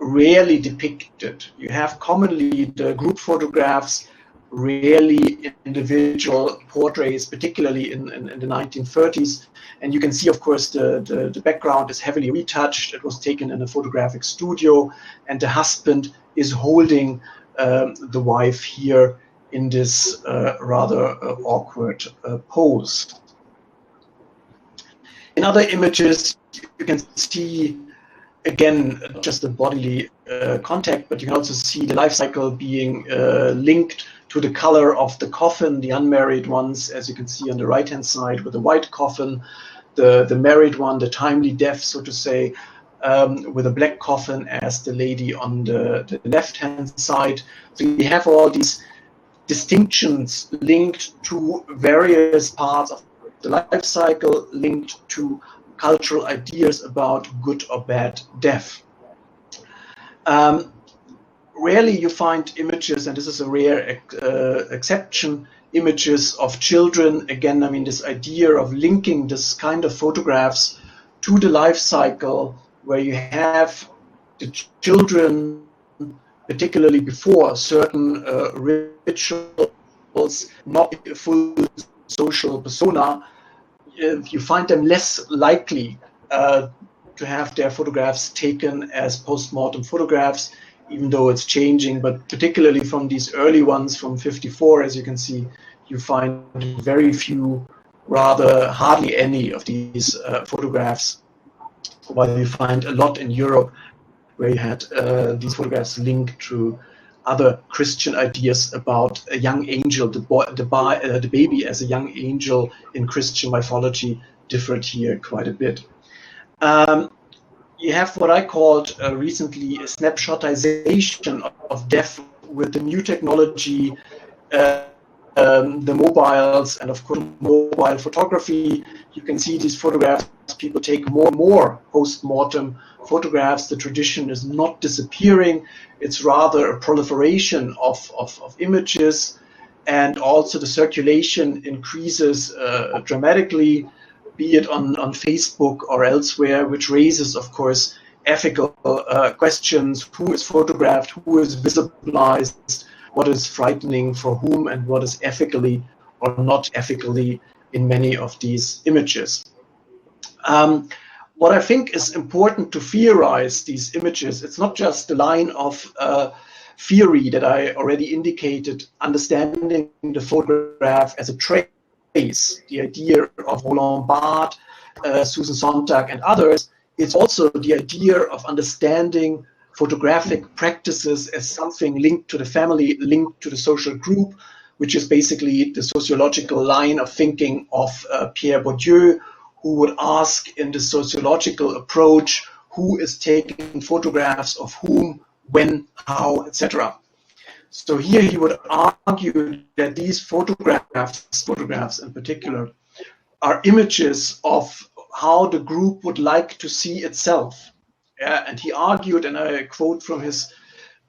rarely depicted. You have commonly the group photographs, rarely individual portraits, particularly in the 1930s. And you can see, of course, the background is heavily retouched. It was taken in a photographic studio, and the husband is holding the wife here in this rather awkward pose. In other images, you can see, again, not just the bodily contact, but you can also see the life cycle being linked to the color of the coffin, the unmarried ones, as you can see on the right-hand side with the white coffin, the married one, the timely death, so to say, with a black coffin as the lady on the left-hand side. So you have all these distinctions linked to various parts of the life cycle, linked to cultural ideas about good or bad death. Rarely you find images, and this is a rare exception, images of children. Again, I mean, this idea of linking this kind of photographs to the life cycle, where you have the children, particularly before certain rituals, not a full social persona, you find them less likely to have their photographs taken as post-mortem photographs, even though it's changing. But particularly from these early ones from '54, as you can see, you find very few, rather hardly any of these photographs, while you find a lot in Europe, where you had these photographs linked to other Christian ideas about a young angel. The baby as a young angel in Christian mythology differed here quite a bit. You have what I called recently a snapshotization of death with the new technology, the mobiles, and of course mobile photography. You can see these photographs. People take more and more post-mortem photographs. The tradition is not disappearing. It's rather a proliferation of images, and also the circulation increases dramatically, be it on Facebook or elsewhere, which raises, of course, ethical questions. Who is photographed? Who is visibilized? What is frightening for whom, and what is ethically or not ethically in many of these images? What I think is important to theorize these images, it's not just the line of theory that I already indicated, understanding the photograph as a trace, the idea of Roland Barthes, Susan Sontag, and others. It's also the idea of understanding photographic practices as something linked to the family, linked to the social group, which is basically the sociological line of thinking of Pierre Bourdieu, who would ask in the sociological approach, who is taking photographs of whom, when, how, etc. So here he would argue that these photographs in particular, are images of how the group would like to see itself. And he argued, and I quote from his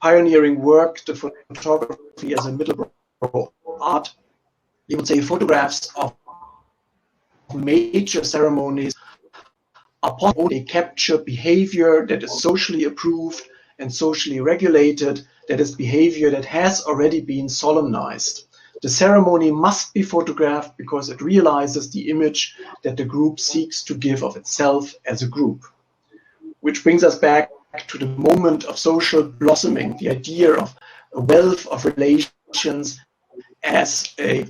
pioneering work, The Photography as a Middle Art, he would say photographs of major ceremonies are possible. They capture behavior that is socially approved and socially regulated, that is behavior that has already been solemnized. The ceremony must be photographed because it realizes the image that the group seeks to give of itself as a group. Which brings us back to the moment of social blossoming, the idea of a wealth of relations as a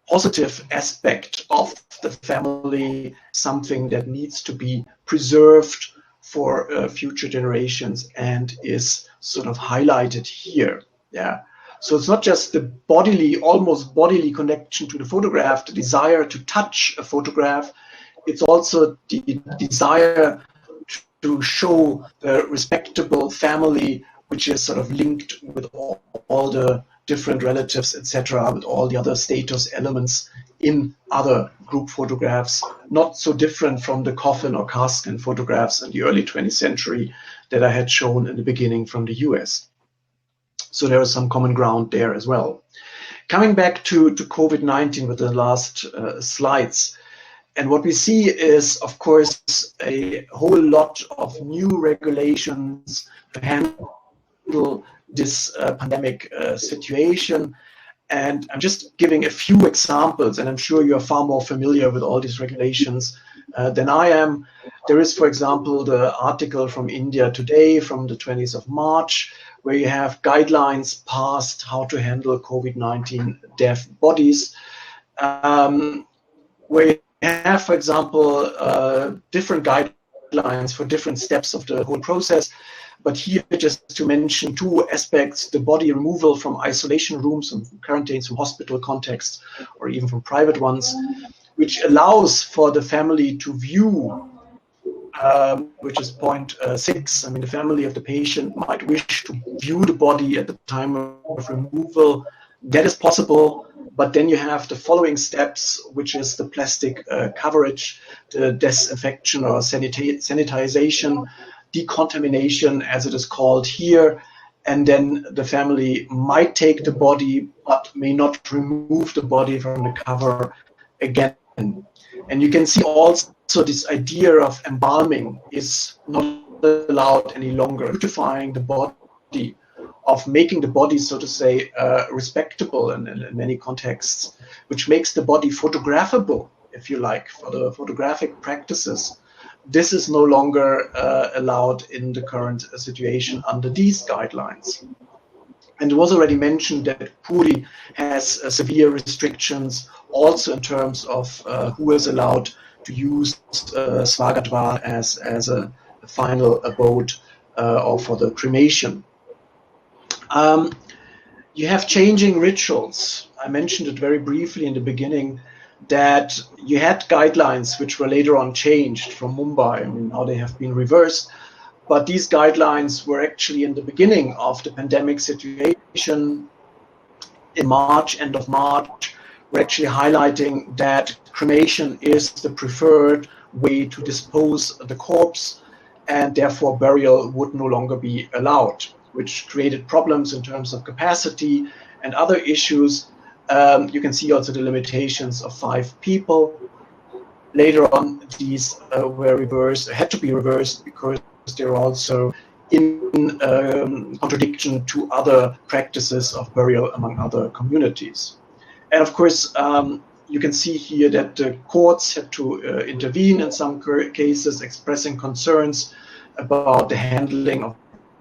positive aspect of the family, something that needs to be preserved for future generations and is sort of highlighted here. Yeah. So it's not just the bodily, almost bodily connection to the photograph, the desire to touch a photograph. It's also the desire to show the respectable family, which is sort of linked with all the different relatives, etc., with all the other status elements in other group photographs, not so different from the coffin or casket photographs in the early 20th century that I had shown in the beginning from the US. So there is some common ground there as well. Coming back to COVID-19 with the last slides, and what we see is, of course, a whole lot of new regulations to handle this pandemic situation. And I'm just giving a few examples, and I'm sure you're far more familiar with all these regulations than I am. There is, for example, the article from India Today from the 20th of March, where you have guidelines passed how to handle COVID-19 deaf bodies, where you have, for example, different guidelines for different steps of the whole process. But here, just to mention two aspects: the body removal from isolation rooms and quarantines from hospital contexts or even from private ones, which allows for the family to view, which is point 6. I mean, the family of the patient might wish to view the body at the time of removal. That is possible, but then you have the following steps, which is the plastic coverage, the disinfection or sanitization, decontamination, as it is called here, and then the family might take the body but may not remove the body from the cover again. And you can see also this idea of embalming is not allowed any longer, beautifying the body, of making the body, so to say, respectable in many contexts, which makes the body photographable, if you like, for the photographic practices. This is no longer allowed in the current situation under these guidelines. And it was already mentioned that Puri has severe restrictions also in terms of who is allowed to use Svagadvar as a final abode or for the cremation. You have changing rituals. I mentioned it very briefly in the beginning, that you had guidelines which were later on changed from Mumbai. I mean, now they have been reversed. But these guidelines were actually in the beginning of the pandemic situation in March, end of March, were actually highlighting that cremation is the preferred way to dispose of the corpse, and therefore burial would no longer be allowed, which created problems in terms of capacity and other issues. You can see also the limitations of 5 people. Later on, these were reversed, had to be reversed, because they're also in contradiction to other practices of burial among other communities. And of course, you can see here that the courts had to intervene in some cases, expressing concerns about the handling of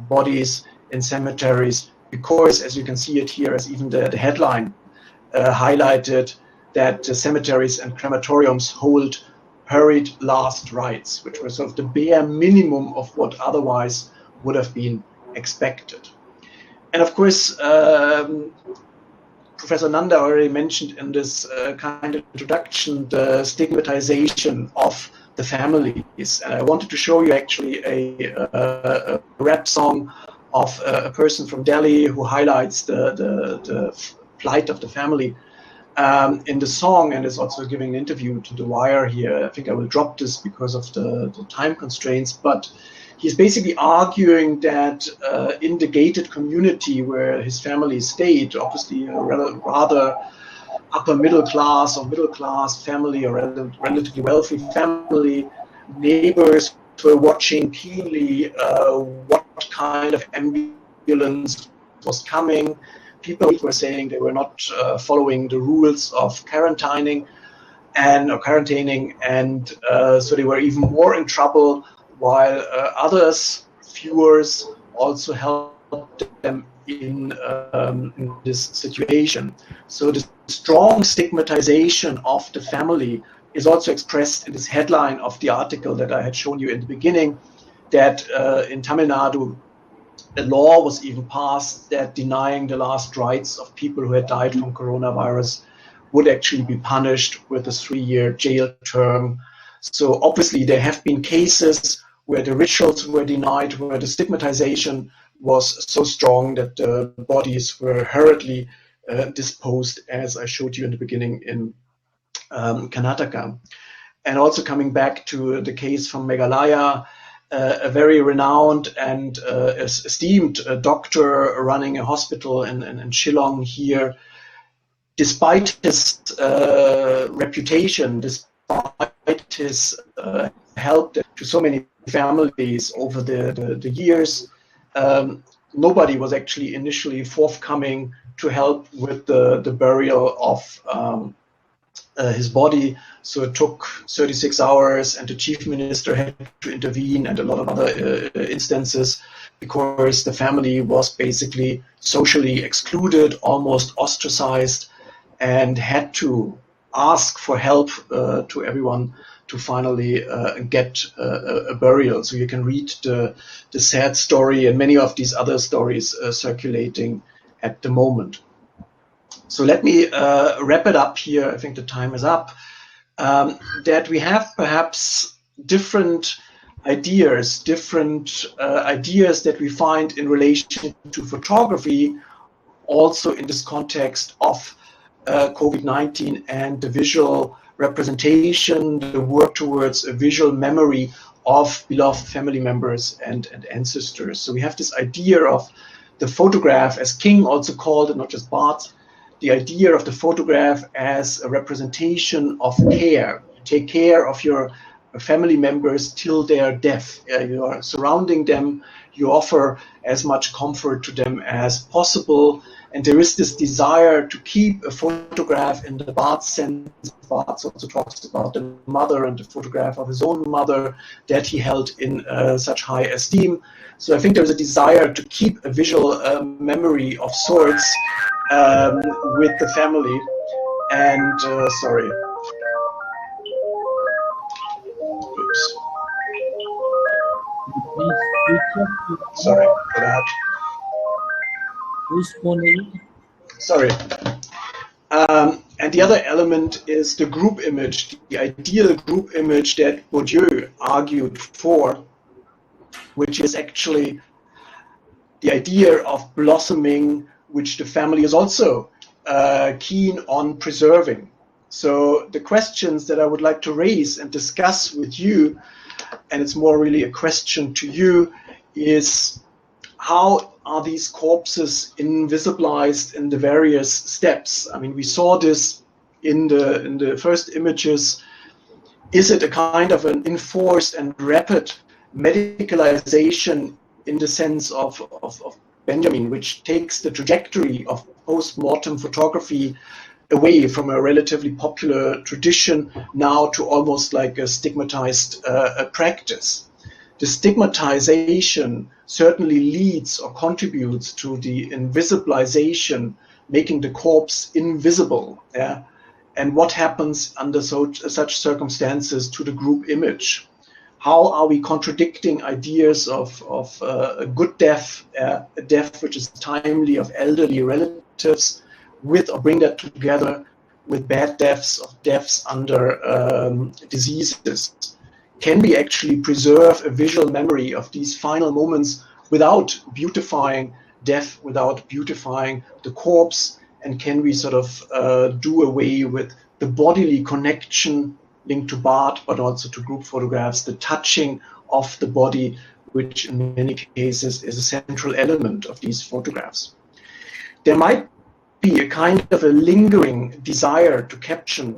bodies in cemeteries, because, as you can see it here, as even the headline highlighted, that cemeteries and crematoriums hold hurried last rites, which were sort of the bare minimum of what otherwise would have been expected. And of course, Professor Nanda already mentioned in this kind of introduction the stigmatization of the families. And I wanted to show you actually a rap song of a person from Delhi who highlights the plight of the family in the song, and is also giving an interview to The Wire here. I think I will drop this because of the time constraints, but he's basically arguing that in the gated community where his family stayed, obviously a rather upper middle class or middle class family, or relatively wealthy family, neighbors were watching keenly what kind of ambulance was coming. People were saying they were not following the rules of quarantining, and so they were even more in trouble, while others, viewers, also helped them in this situation. So the strong stigmatization of the family is also expressed in this headline of the article that I had shown you in the beginning, that in Tamil Nadu, a law was even passed that denying the last rites of people who had died from coronavirus would actually be punished with a 3-year jail term. So obviously there have been cases where the rituals were denied, where the stigmatization was so strong that the bodies were hurriedly disposed, as I showed you in the beginning in Karnataka. And also coming back to the case from Meghalaya, a very renowned and esteemed doctor running a hospital in Shillong here, despite his reputation, despite his help to so many families over the years, nobody was actually initially forthcoming to help with the burial of his body. So it took 36 hours, and the chief minister had to intervene, and a lot of other instances, because the family was basically socially excluded, almost ostracized, and had to ask for help to everyone to finally get a burial. So you can read the sad story and many of these other stories circulating at the moment. So let me wrap it up here. I think the time is up. That we have perhaps different ideas that we find in relation to photography, also in this context of COVID-19 and the visual representation, the work towards a visual memory of beloved family members and ancestors. So we have this idea of the photograph, as King also called it, not just Barth, the idea of the photograph as a representation of care. You take care of your family members till their death. You are surrounding them. You offer as much comfort to them as possible. And there is this desire to keep a photograph in the Barth sense. Barth also talks about the mother and the photograph of his own mother that he held in such high esteem. So I think there's a desire to keep a visual memory of sorts with the family. And sorry. Oops. Sorry for that. Whose phone is it? Sorry. And the other element is the group image, the ideal group image that Bourdieu argued for, which is actually the idea of blossoming, which the family is also keen on preserving. So the questions that I would like to raise and discuss with you, and it's more really a question to you, is how are these corpses invisibilized in the various steps? I mean, we saw this in the first images. Is it a kind of an enforced and rapid medicalization in the sense of Benjamin, which takes the trajectory of post-mortem photography away from a relatively popular tradition now to almost like a stigmatized practice? The stigmatization certainly leads or contributes to the invisibilization, making the corpse invisible. Yeah? And what happens under such circumstances to the group image? How are we contradicting ideas of a good death, a death which is timely of elderly relatives, with or bring that together with bad deaths, of deaths under diseases? Can we actually preserve a visual memory of these final moments without beautifying death, without beautifying the corpse? And can we sort of do away with the bodily connection linked to Barth, but also to group photographs, the touching of the body, which in many cases is a central element of these photographs? There might be a kind of a lingering desire to capture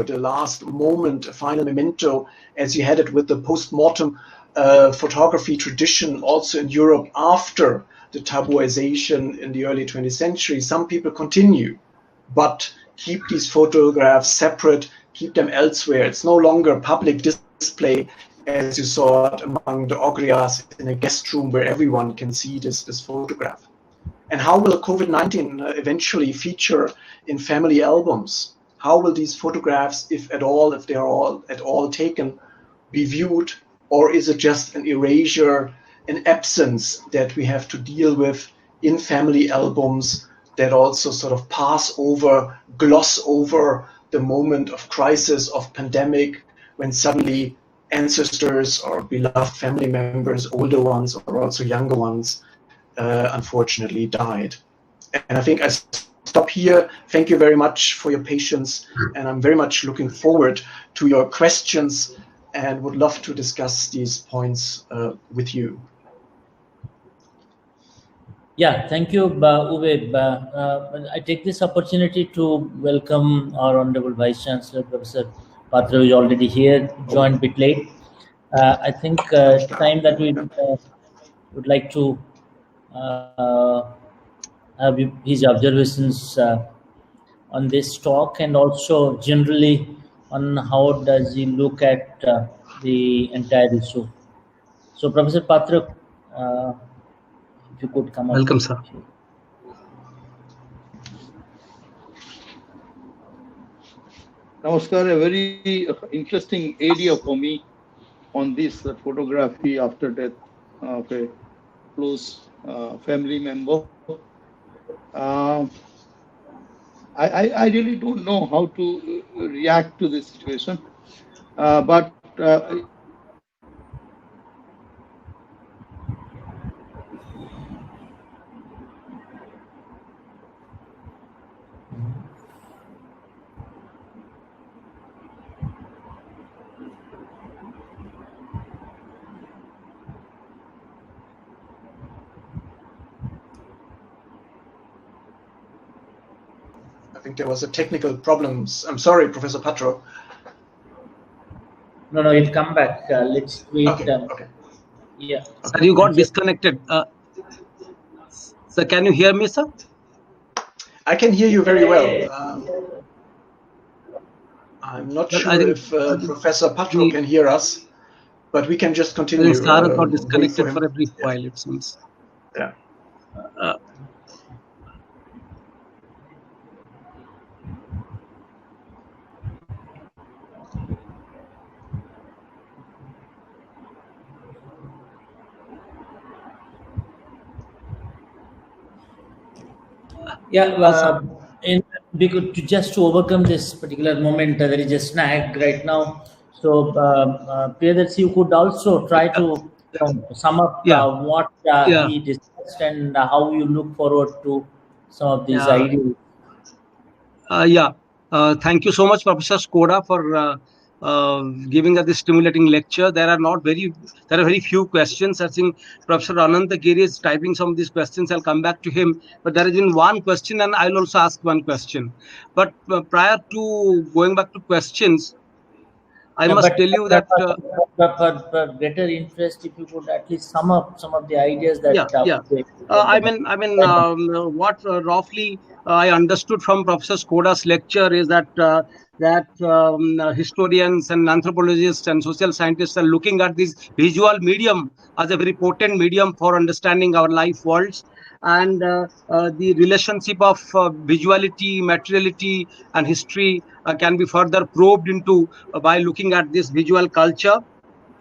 the last moment, a final memento, as you had it with the post-mortem photography tradition also in Europe after the tabooization in the early 20th century. Some people continue, but keep these photographs separate, keep them elsewhere. It's no longer public display as you saw it among the Ogrias in a guest room where everyone can see this photograph. And how will COVID-19 eventually feature in family albums? How will these photographs, if at all, if they are all at all taken, be viewed? Or is it just an erasure, an absence that we have to deal with in family albums that also sort of pass over, gloss over the moment of crisis, of pandemic, when suddenly ancestors or beloved family members, older ones or also younger ones, unfortunately died. And I think I stop here. Thank you very much for your patience, and I'm very much looking forward to your questions and would love to discuss these points with you. Yeah, thank you, Uwe. I take this opportunity to welcome our Honorable Vice Chancellor, Professor Patra, who is already here, joined a bit late. I think it's time that we would like to have his observations on this talk, and also generally on how does he look at the entire issue. So, Professor Patra, if you could come up. Welcome, sir. Namaskar, a very interesting area for me on this photography after death of a close family member. I really don't know how to react to this situation, but I think there was a technical problem. I'm sorry, Professor Patro. No, it come back. Let's wait. Okay. Yeah. Sir, you got disconnected. Sir, can you hear me, sir? I can hear you very well. I'm not sure if Professor Patro can hear us, but we can just continue. Sir got disconnected for a brief while, it seems. Yeah. Yeah, just to overcome this particular moment, there is a snag right now. So, Priyadarshi, you could also try to sum up what he discussed and how you look forward to some of these ideas. Thank you so much, Professor Skoda, for giving us this stimulating lecture. There are very few questions. I think Professor Anantagiri is typing some of these questions. I'll come back to him. But there is one question, and I'll also ask one question. But prior to going back to questions, I must tell you that for greater interest, if you could at least sum up some of the ideas that. What roughly I understood from Professor Skoda's lecture is that historians and anthropologists and social scientists are looking at this visual medium as a very potent medium for understanding our life worlds, and the relationship of visuality, materiality, and history can be further probed into by looking at this visual culture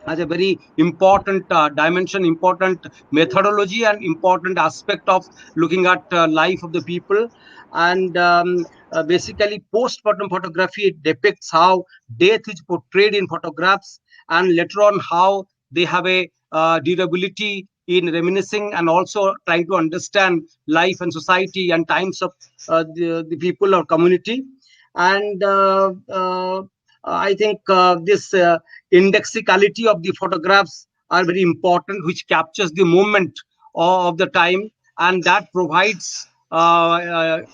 as a very important dimension, important methodology, and important aspect of looking at life of the people. And basically, post-mortem photography depicts how death is portrayed in photographs, and later on how they have a durability in reminiscing and also trying to understand life and society and times of the people or community. And I think this indexicality of the photographs are very important, which captures the moment of the time, and that provides a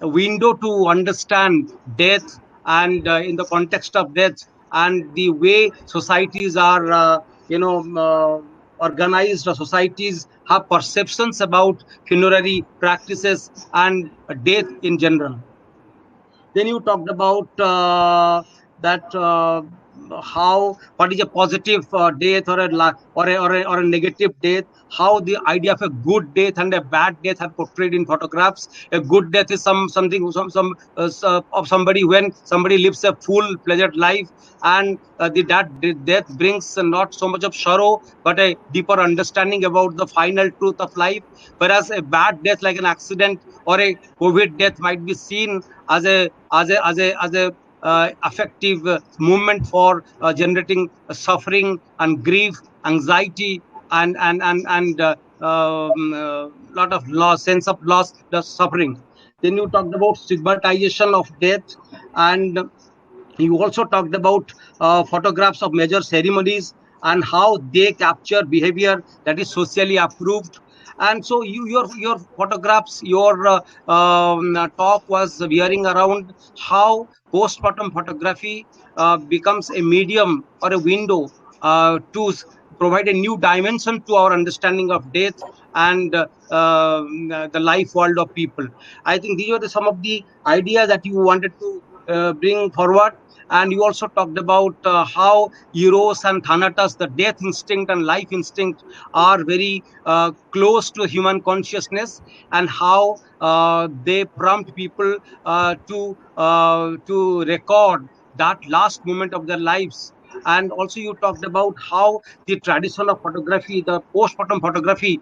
window to understand death, and in the context of death and the way societies are organized, or societies have perceptions about funerary practices and death in general. Then you talked about that what is a positive death or a negative death, how the idea of a good death and a bad death are portrayed in photographs. A good death is something of somebody when somebody lives a full pleasured life, and that death brings not so much of sorrow but a deeper understanding about the final truth of life. Whereas a bad death like an accident or a COVID death might be seen as a effective movement for generating suffering and grief, anxiety, and lot of loss, sense of loss, the suffering. Then you talked about stigmatization of death, and you also talked about photographs of major ceremonies and how they capture behavior that is socially approved. And so your photographs, your talk was veering around how post-mortem photography becomes a medium or a window to provide a new dimension to our understanding of death and the life world of people. I think these are some of the ideas that you wanted to bring forward. And you also talked about how Eros and Thanatos, the death instinct and life instinct, are very close to human consciousness, and how they prompt people to record that last moment of their lives. And also you talked about how the tradition of photography, the post-mortem photography,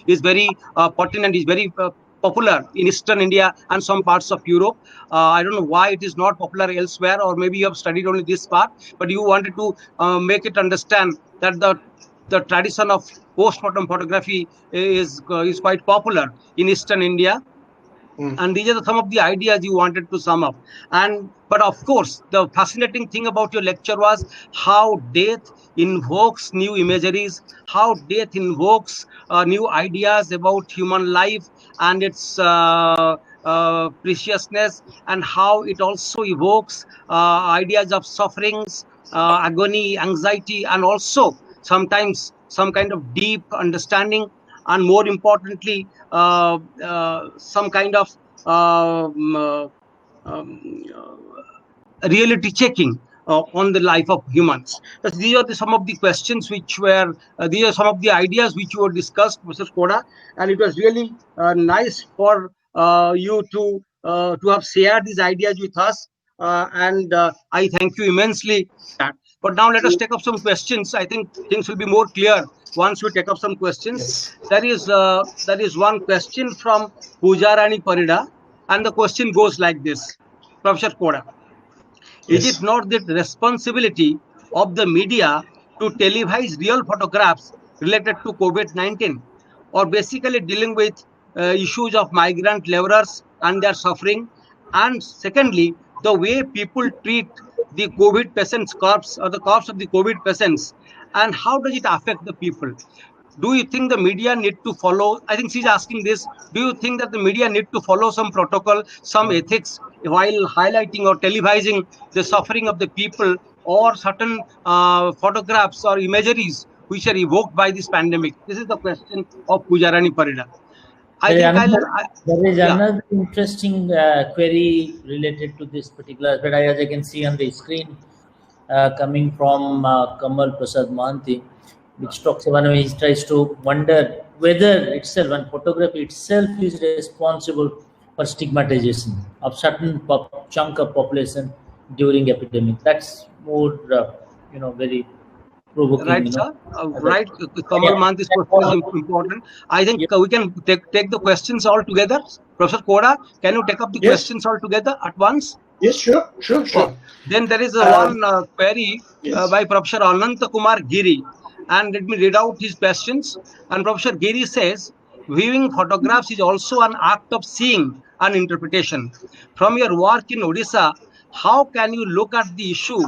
is very pertinent, is very popular in Eastern India and some parts of Europe. I don't know why it is not popular elsewhere, or maybe you have studied only this part, but you wanted to make it understand that the tradition of post-mortem photography is quite popular in Eastern India. And these are some of the ideas you wanted to sum up. But of course, the fascinating thing about your lecture was how death invokes new imageries, how death invokes new ideas about human life and its preciousness, and how it also evokes ideas of sufferings, agony, anxiety, and also sometimes some kind of deep understanding, and more importantly, some kind of reality checking on the life of humans. These are some of the questions which were, these are some of the ideas which were discussed, Mr. Skoda, and it was really nice for you to have shared these ideas with us, and I thank you immensely. But now let us take up some questions. I think things will be more clear once we take up some questions. Yes. There is one question from Pujarani Parida, and the question goes like this: Professor Skoda, yes, is it not the responsibility of the media to televise real photographs related to COVID-19, or basically dealing with issues of migrant laborers and their suffering? And secondly, the way people treat the COVID patients' corpse, or the corpse of the COVID patients, and how does it affect the people? Do you think the media need to follow? I think she's asking this. Do you think that the media need to follow some protocol, some ethics, while highlighting or televising the suffering of the people, or certain photographs or imageries which are evoked by this pandemic? This is the question of Pujarani Parida. There is another interesting query related to this particular aspect, as I can see on the screen, coming from Kamal Prasad Mohanty, which talks about, he tries to wonder whether itself and photography itself is responsible for stigmatization of certain chunk of population during epidemic. That's more, very provoking. Right, sir. Right. Kamal Mohanty's question is important. I think we can take the questions all together. Professor Skoda, can you take up the questions all together at once? Yes, sure. Then there is one query by Professor Ananta Kumar Giri, and let me read out his questions. And Professor Giri says, viewing photographs is also an act of seeing and interpretation. From your work in Odisha, how can you look at the issue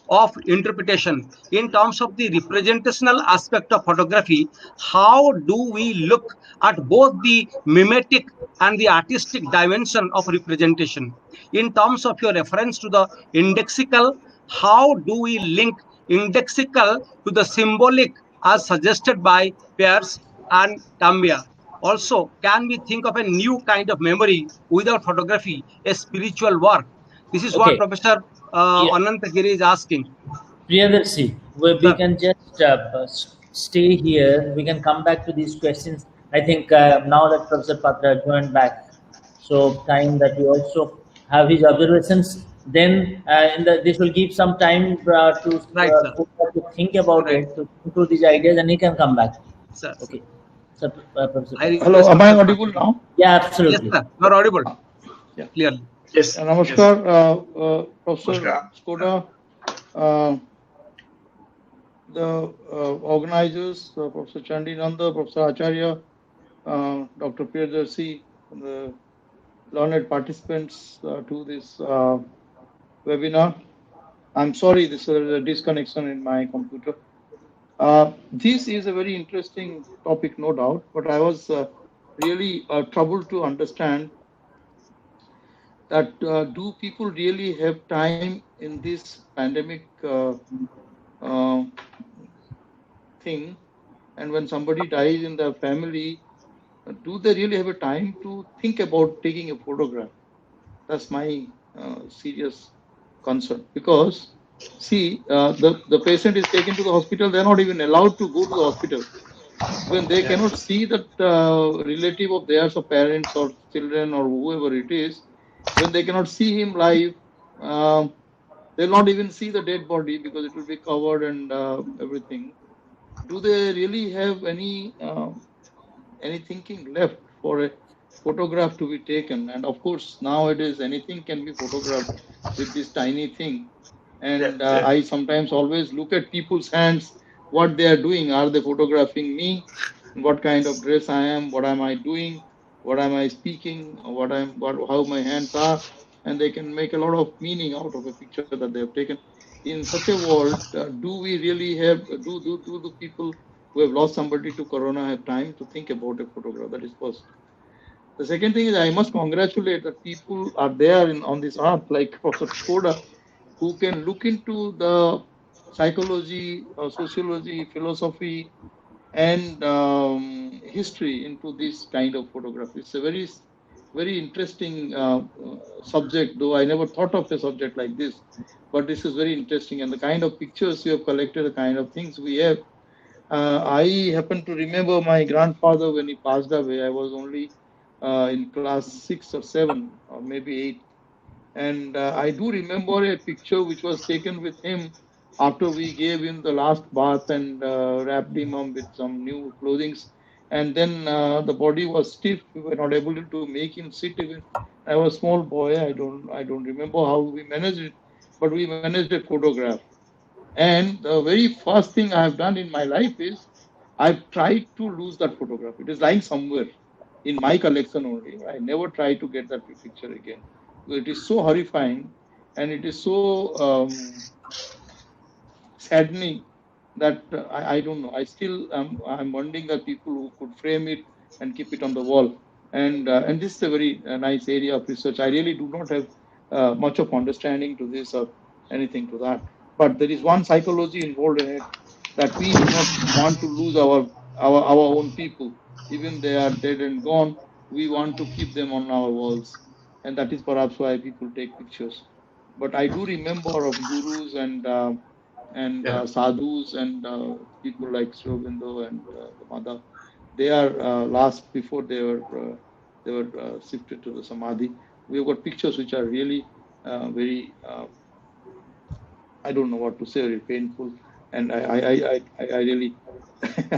of interpretation in terms of the representational aspect of photography? How do we look at both the mimetic and the artistic dimension of representation? In terms of your reference to the indexical, how do we link indexical to the symbolic as suggested by Peirce and Tambia? Also, can we think of a new kind of memory without photography, a spiritual work? This is what Professor Anantagiri is asking. Priyadarshi, we can just stay here. We can come back to these questions. I think now that Professor Patra joined back, so time that we also have his observations. Then this will give some time Right, sir. to think about Right, it, to think through these ideas, and he can come back. sir. Okay. So, Professor I Patra. Hello, request am I Professor audible Patra. now? Yeah, Yes, absolutely. sir. You are audible Yeah. clearly. Yes. Namaskar, Professor Namaskar. Skoda, the organizers, Professor Chandi Nanda, Professor Acharya, Dr. Priyadarshi, the learned participants to this webinar. I'm sorry, this is a disconnection in my computer. This is a very interesting topic, no doubt, but I was really troubled to understand that do people really have time in this pandemic uh, thing, and when somebody dies in the family, do they really have a time to think about taking a photograph? That's my serious concern, because see, the patient is taken to the hospital, they're not even allowed to go to the hospital when they cannot see that relative of theirs or parents or children or whoever it is. When they cannot see him live, they'll not even see the dead body because it will be covered and everything. Do they really have any thinking left for a photograph to be taken? And of course, nowadays anything can be photographed with this tiny thing. And I sometimes always look at people's hands, what they are doing. Are they photographing me? What kind of dress I am? What am I doing? What am I speaking? How my hands are? And they can make a lot of meaning out of a picture that they have taken. In such a world, do we really have, do the people who have lost somebody to corona have time to think about a photograph? That is first. The second thing is, I must congratulate that people are there on this earth, like Professor Skoda, who can look into the psychology, sociology, philosophy, and history into this kind of photograph. It's a very interesting subject, though I never thought of a subject like this. But this is very interesting, and the kind of pictures you have collected, the kind of things we have. I happen to remember my grandfather when he passed away. I was only in class 6 or 7, or maybe 8. And I do remember a picture which was taken with him after we gave him the last bath and wrapped him up with some new clothing. And then the body was stiff. We were not able to make him sit even. I was a small boy. I don't remember how we managed it, but we managed a photograph. And the very first thing I have done in my life is I've tried to lose that photograph. It is lying somewhere in my collection only. I never try to get that picture again. It is so horrifying, and it is so saddening that I don't know. I still I'm wondering that people who could frame it and keep it on the wall. And this is a very nice area of research. I really do not have much of understanding to this or anything to that. But there is one psychology involved in it, that we do not want to lose our own people, even they are dead and gone. We want to keep them on our walls, and that is perhaps why people take pictures. But I do remember of gurus and sadhus and people like Srobindo and the mother. They are last before they were shifted to the samadhi. We have got pictures which are really very I don't know what to say, very painful, and I really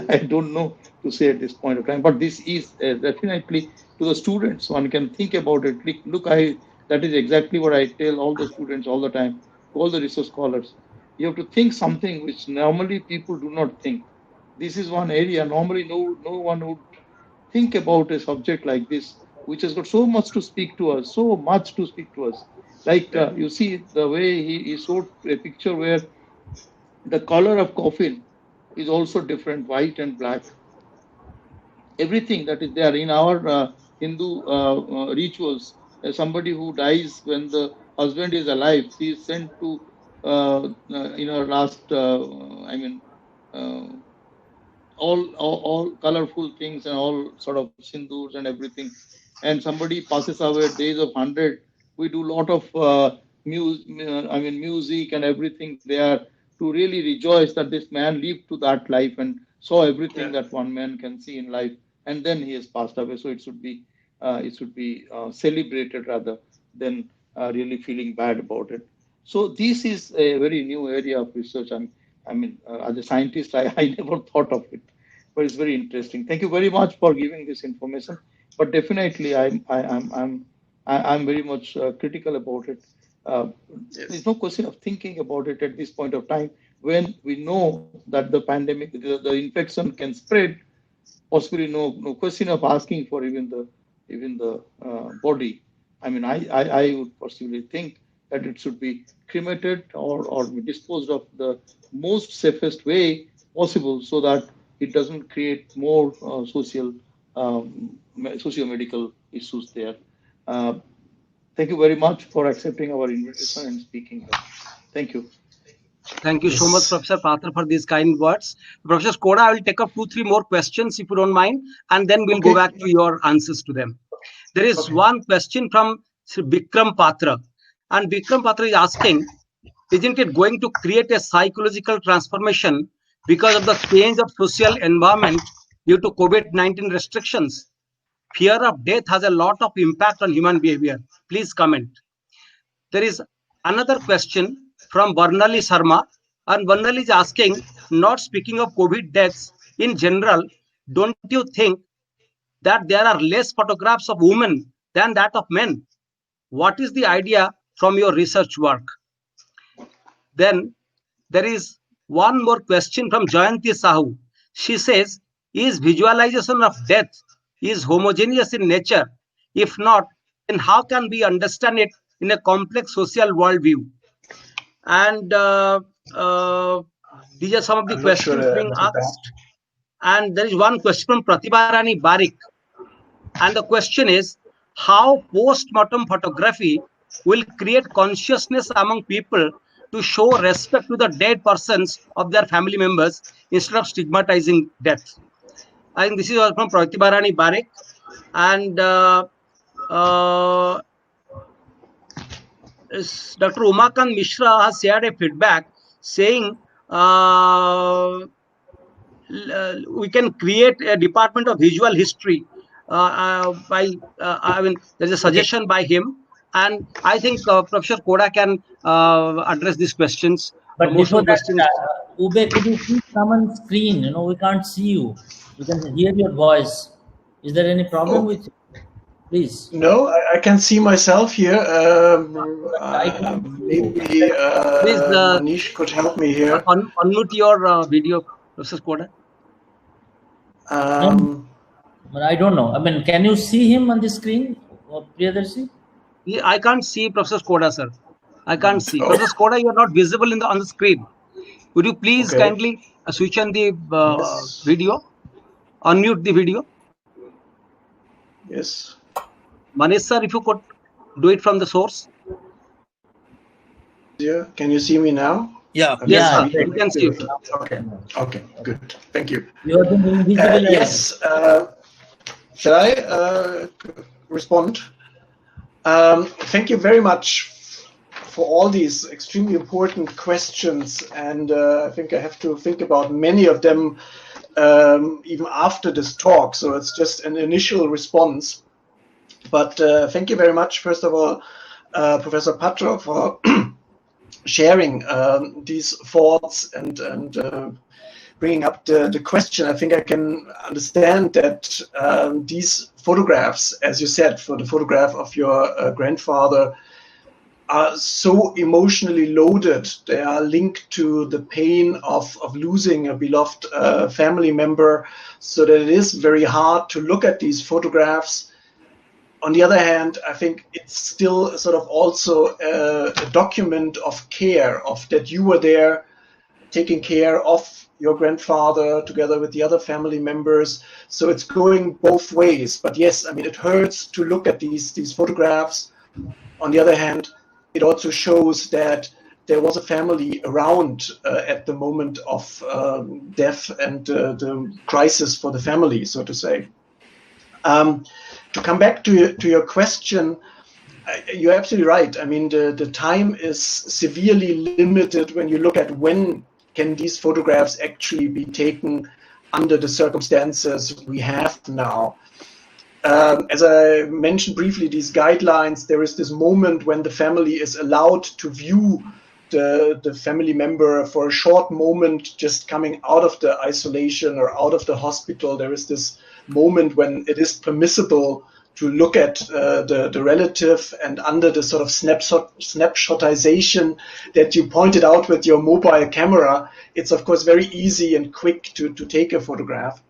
I don't know to say at this point of time. But this is definitely to the students. One can think about it. Look, that is exactly what I tell all the students all the time, all the research scholars. You have to think something which normally people do not think. This is one area normally no one would think about a subject like this, which has got so much to speak to us, so much to speak to us. Like you see the way he showed a picture where the color of coffin is also different, white and black. Everything that is there in our Hindu rituals, somebody who dies when the husband is alive, she is sent to last, uh, all colorful things and all sort of sindurs and everything. And somebody passes away at the age of 100. We do a lot of music and everything there to really rejoice that this man lived to that life and saw everything that one man can see in life, and then he has passed away. So it should be celebrated rather than really feeling bad about it. So this is a very new area of research. As a scientist, I never thought of it, but it's very interesting. Thank you very much for giving this information. But definitely, I'm very much critical about it. There's no question of thinking about it at this point of time when we know that the pandemic, the infection can spread. Possibly, no question of asking for even the body. I would possibly think that it should be cremated or disposed of the most safest way possible, so that it doesn't create more socio-medical issues there. Thank you very much for accepting our invitation and speaking. Thank you. Thank you so much, Professor Patra, for these kind words. Professor Skoda, I will take up 2-3 more questions if you don't mind, and then we'll go back to your answers to them. There is one question from Vikram Patra, and Vikram Patra is asking, isn't it going to create a psychological transformation because of the change of social environment due to COVID-19 restrictions? Fear of death has a lot of impact on human behavior. Please comment. There is another question from Varnali Sharma, and Varnali is asking, not speaking of COVID deaths in general, don't you think that there are less photographs of women than that of men? What is the idea from your research work? Then there is one more question from Jayanti Sahu. She says, is visualization of death is homogeneous in nature? If not, then how can we understand it in a complex social worldview? And these are some of the questions being asked. And there is one question from Pratibha Rani Barik. And the question is, how post-mortem photography will create consciousness among people to show respect to the dead persons of their family members instead of stigmatizing death? I think this is from Pratibha Rani Barik. And Dr. Umakant Mishra has shared a feedback saying we can create a department of visual history there's a suggestion by him, and I think Professor Skoda can address these questions. But before that, Ube, could you please come on screen? We can't see you. We can hear your voice. Is there any problem with you? Please. No, I can see myself here. Maybe Manish could help me here. Unmute your video, Professor Skoda. I don't know. Can you see him on the screen, Priyadarshi? I can't see Professor Skoda, sir. I can't see. Professor Skoda, you are not visible on the screen. Would you please kindly switch on the video? Unmute the video. Yes. Manish, sir, if you could do it from the source. Yeah. Can you see me now? Yeah. Yes, sir. You can see it. Okay. Good. Thank you. You are the invisible. Yes. Shall I respond? Thank you very much for all these extremely important questions, and I think I have to think about many of them even after this talk, so it's just an initial response. But thank you very much, first of all, Professor Patra, for sharing these thoughts and bringing up the question. I think I can understand that these photographs, as you said, for the photograph of your grandfather, are so emotionally loaded. They are linked to the pain of losing a beloved family member, so that it is very hard to look at these photographs. On the other hand, I think it's still sort of also a document of care, of that you were there taking care of your grandfather together with the other family members. So it's going both ways. But yes, it hurts to look at these photographs. On the other hand, it also shows that there was a family around at the moment of death and the crisis for the family, so to say. To come back to your question, You're absolutely right. I mean, the time is severely limited when you look at when can these photographs actually be taken under the circumstances we have now. As I mentioned briefly, these guidelines, there is this moment when the family is allowed to view the family member for a short moment just coming out of the isolation or out of the hospital. There is this moment when it is permissible to look at the relative, and under the sort of snapshotization that you pointed out with your mobile camera, it's of course very easy and quick to take a photograph.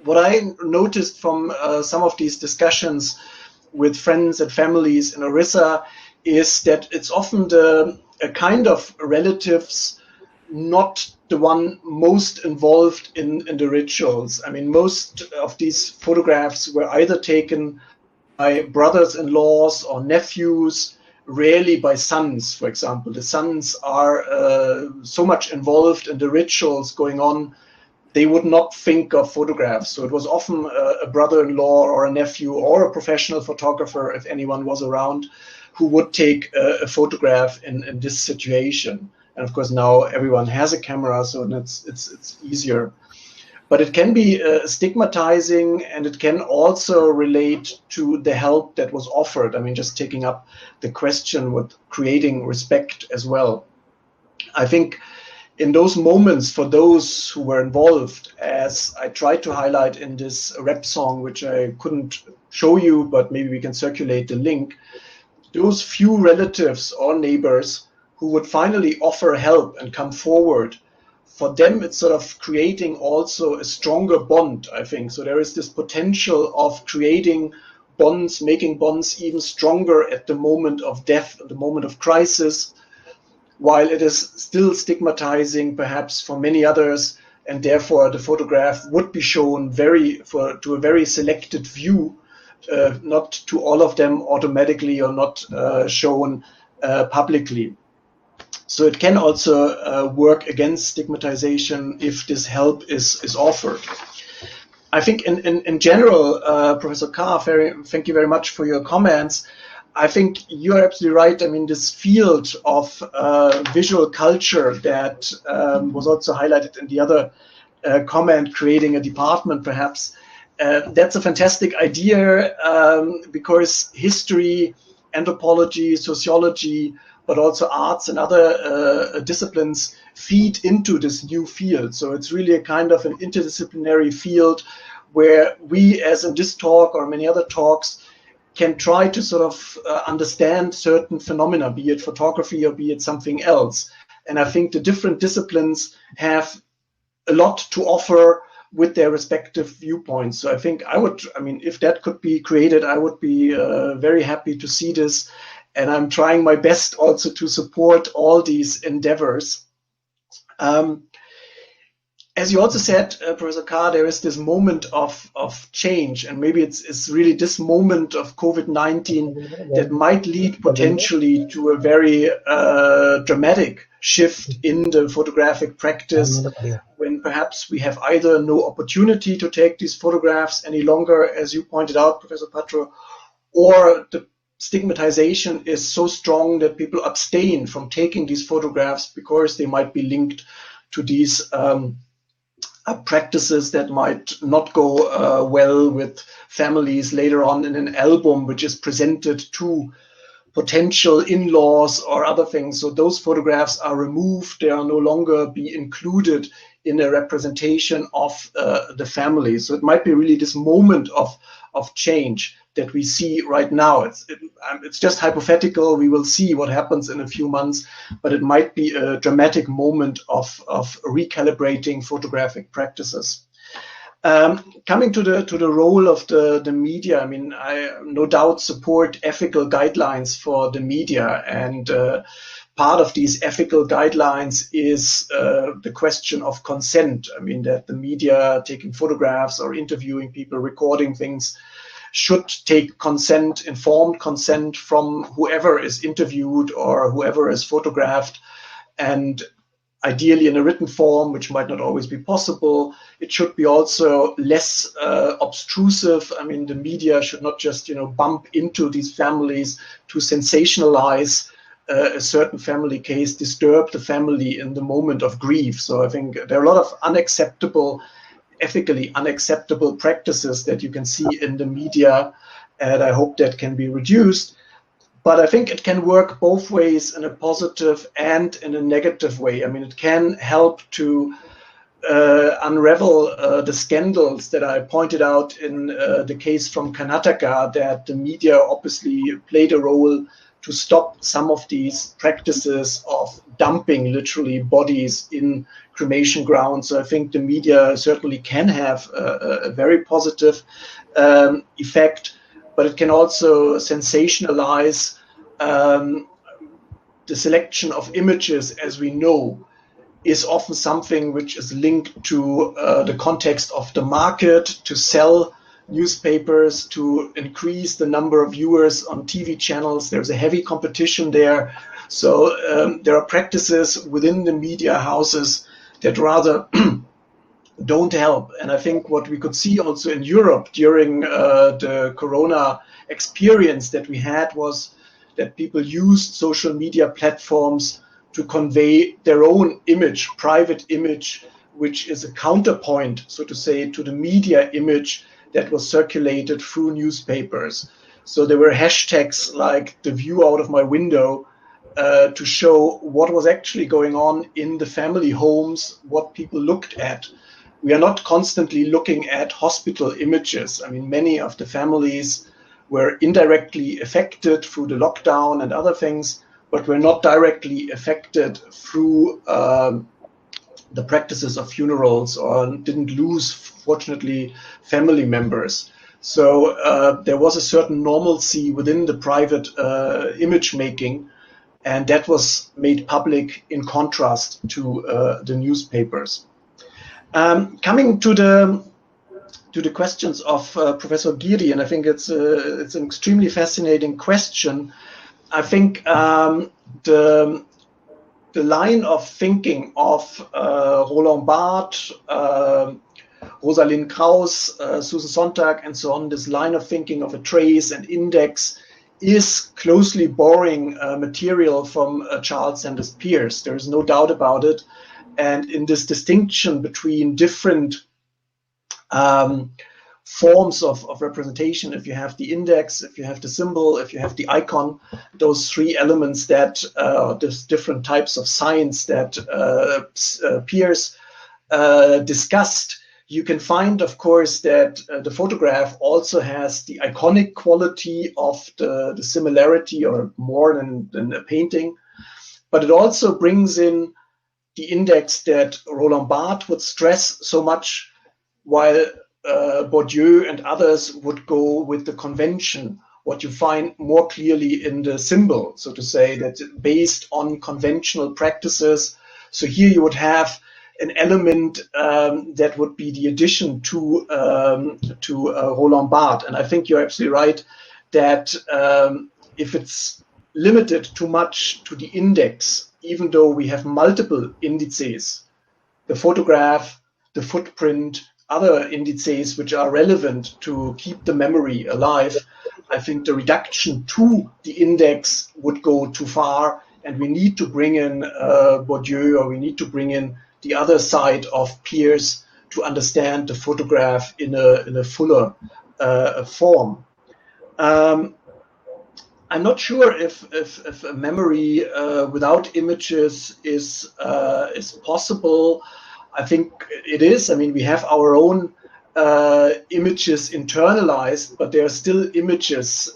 What I noticed from some of these discussions with friends and families in Orissa is that it's often a kind of relatives not the one most involved in the rituals. I mean, most of these photographs were either taken by brothers-in-laws or nephews, rarely by sons, for example. The sons are so much involved in the rituals going on, they would not think of photographs. So it was often a brother-in-law or a nephew or a professional photographer, if anyone was around, who would take a photograph in this situation. And of course, now everyone has a camera, so it's easier. But it can be stigmatizing, and it can also relate to the help that was offered. I mean, just taking up the question with creating respect as well. I think in those moments, for those who were involved, as I tried to highlight in this rap song, which I couldn't show you, but maybe we can circulate the link, those few relatives or neighbors who would finally offer help and come forward, for them it's sort of creating also a stronger bond, I think. So there is this potential of creating bonds, making bonds even stronger at the moment of death, at the moment of crisis, while it is still stigmatizing perhaps for many others, and therefore the photograph would be shown to a very selected view, not to all of them automatically, or not shown publicly. So it can also work against stigmatization if this help is offered. I think in general, Professor Carr, thank you very much for your comments. I think you are absolutely right. I mean, this field of visual culture that was also highlighted in the other comment, creating a department perhaps, that's a fantastic idea, because history, anthropology, sociology, but also arts and other disciplines feed into this new field. So it's really a kind of an interdisciplinary field where we, as in this talk or many other talks, can try to sort of understand certain phenomena, be it photography or be it something else. And I think the different disciplines have a lot to offer with their respective viewpoints. So I think if that could be created, I would be very happy to see this. And I'm trying my best also to support all these endeavors. As you also said, Professor Carr, there is this moment of change, and maybe it's really this moment of COVID-19 that might lead potentially to a very dramatic shift in the photographic practice, when perhaps we have either no opportunity to take these photographs any longer, as you pointed out, Professor Patro, or the stigmatization is so strong that people abstain from taking these photographs because they might be linked to these practices that might not go well with families later on in an album, which is presented to potential in-laws or other things. So those photographs are removed. They are no longer be included in a representation of the family. So it might be really this moment of change that we see right now. It's just hypothetical. We will see what happens in a few months, but it might be a dramatic moment of recalibrating photographic practices. Coming to the role of the media, I mean, I no doubt support ethical guidelines for the media, and part of these ethical guidelines is the question of consent. I mean, that the media taking photographs or interviewing people, recording things, should take consent, informed consent from whoever is interviewed or whoever is photographed. And ideally in a written form, which might not always be possible. It should be also less obtrusive. I mean, the media should not just, bump into these families to sensationalize a certain family case, disturb the family in the moment of grief. So I think there are a lot of ethically unacceptable practices that you can see in the media, and I hope that can be reduced. But I think it can work both ways, in a positive and in a negative way. I mean, it can help to unravel the scandals that I pointed out in the case from Karnataka, that the media obviously played a role to stop some of these practices of dumping literally bodies in cremation grounds. So I think the media certainly can have a very positive effect, but it can also sensationalize the selection of images, as we know, is often something which is linked to the context of the market, to sell newspapers, to increase the number of viewers on TV channels. There's a heavy competition there. So there are practices within the media houses that rather don't help. And I think what we could see also in Europe during the Corona experience that we had was that people used social media platforms to convey their own image, private image, which is a counterpoint, so to say, to the media image that was circulated through newspapers. So there were hashtags like "the view out of my window" to show what was actually going on in the family homes, what people looked at. We are not constantly looking at hospital images. I mean, many of the families were indirectly affected through the lockdown and other things, but were not directly affected through the practices of funerals, or didn't lose, fortunately, family members. So there was a certain normalcy within the private image making, and that was made public in contrast to the newspapers. Coming to the questions of Professor Giri, and I think it's an extremely fascinating question. I think the line of thinking of Roland Barthes, Rosalind Krauss, Susan Sontag, and so on, this line of thinking of a trace and index is closely borrowing material from Charles Sanders Peirce. There is no doubt about it. And in this distinction between different forms of representation, if you have the index, if you have the symbol, if you have the icon, those three elements that there's different types of science that Peirce discussed, you can find, of course, that the photograph also has the iconic quality of the similarity, or more than a painting, but it also brings in the index that Roland Barthes would stress so much, while Bourdieu and others would go with the convention, what you find more clearly in the symbol, so to say, that based on conventional practices. So here you would have an element that would be the addition to Roland Barthes. And I think you're absolutely right that if it's limited too much to the index, even though we have multiple indices, the photograph, the footprint, other indices which are relevant to keep the memory alive, I think the reduction to the index would go too far, and we need to bring in Bourdieu, or we need to bring in the other side of Peirce to understand the photograph in a fuller form. I'm not sure if a memory without images is possible. I think it is. I mean, we have our own images internalized, but they are still images.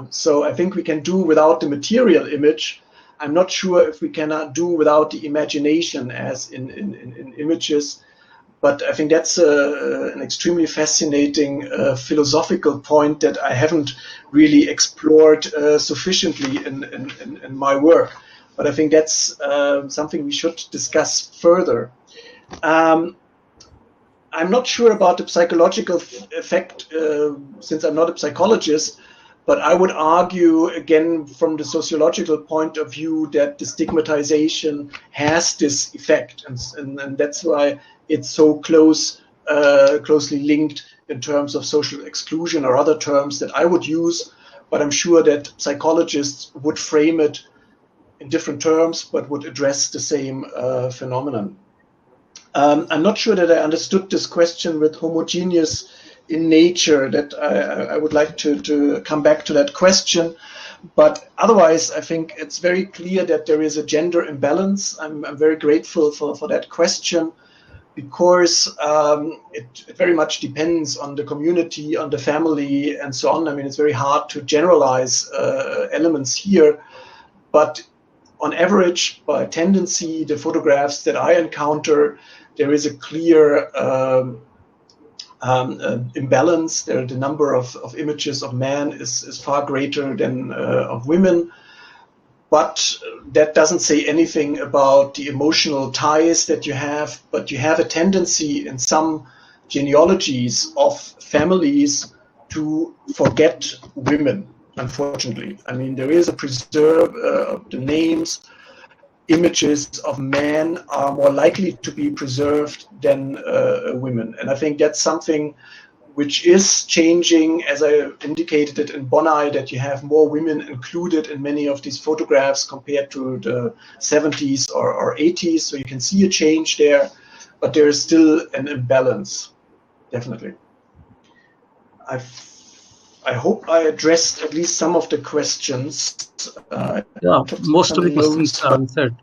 So I think we can do without the material image. I'm not sure if we cannot do without the imagination as in images. But I think that's an extremely fascinating philosophical point that I haven't really explored sufficiently in my work. But I think that's something we should discuss further. I'm not sure about the psychological effect, since I'm not a psychologist, But I would argue, again, from the sociological point of view, that the stigmatization has this effect. And that's why it's so closely linked in terms of social exclusion or other terms that I would use. But I'm sure that psychologists would frame it in different terms, but would address the same phenomenon. I'm not sure that I understood this question with homogeneous in nature, that I would like to come back to that question. But otherwise, I think it's very clear that there is a gender imbalance. I'm very grateful for that question, because it very much depends on the community, on the family, and so on. I mean, it's very hard to generalize elements here, but on average, by tendency, the photographs that I encounter, there is a clear imbalance. The number of images of men is far greater than of women. But that doesn't say anything about the emotional ties that you have, but you have a tendency in some genealogies of families to forget women, unfortunately. I mean, there is a preserve of the names. Images of men are more likely to be preserved than women. And I think that's something which is changing, as I indicated it in Bonai, that you have more women included in many of these photographs compared to the 70s or 80s. So you can see a change there, but there is still an imbalance, definitely. I hope I addressed at least some of the questions. Yeah, most of the questions are answered.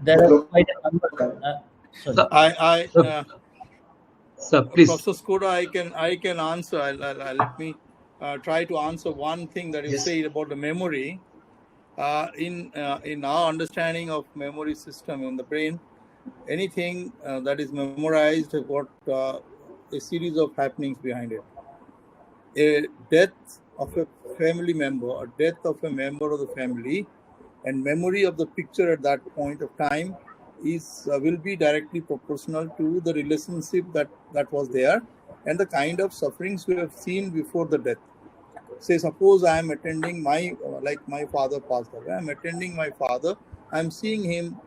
There are quite a number. Sir, please. Professor Skoda, I can answer. Let me try to answer one thing that you said about the memory. In our understanding of memory system in the brain, anything that is memorized has got a series of happenings behind it. A death of a family member, a death of a member of the family, and memory of the picture at that point of time will be directly proportional to the relationship that was there and the kind of sufferings we have seen before the death. Say, suppose I am attending my father passed away. I am attending my father. I am seeing him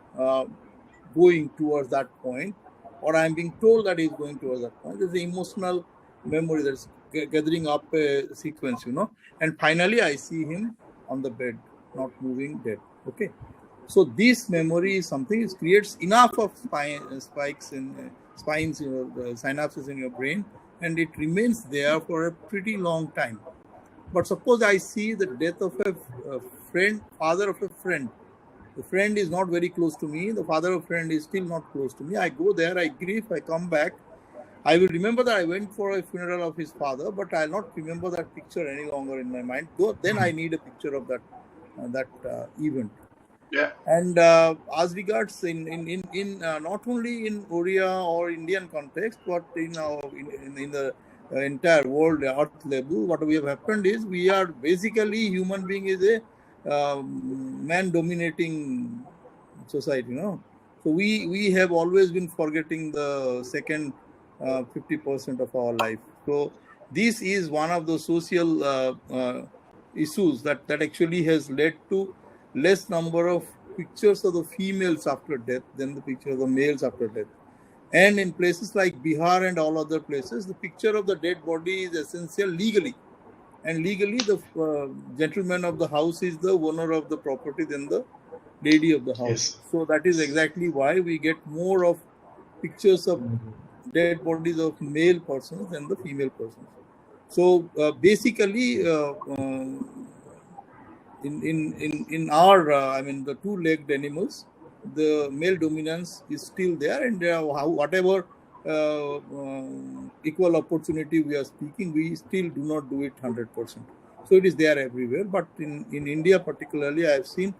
going towards that point, or I am being told that he is going towards that point. There's an emotional memory that's gathering up a sequence, and finally I see him on the bed, not moving, dead. Okay. So this memory is something, it creates enough of spikes in spines, the synapses in your brain, and it remains there for a pretty long time. But suppose I see the death of a friend, father of a friend. The friend is not very close to me. The father of a friend is still not close to me. I go there, I grieve, I come back. I will remember that I went for a funeral of his father, but I will not remember that picture any longer in my mind. Then I need a picture of that event. Yeah. And as regards in not only in Oriya or Indian context, but in the entire world, earth level, what we have happened is we are basically, human being is a man-dominating society, So we have always been forgetting the second 50% of our life. So this is one of the social issues that actually has led to less number of pictures of the females after death than the picture of the males after death. And in places like Bihar and all other places, the picture of the dead body is essential legally. And legally, the gentleman of the house is the owner of the property than the lady of the house. Yes. So that is exactly why we get more of pictures of dead bodies of male persons than the female persons. So basically, in our, the two-legged animals, the male dominance is still there, and whatever equal opportunity we are speaking, we still do not do it 100%. So it is there everywhere, but in India particularly, I have seen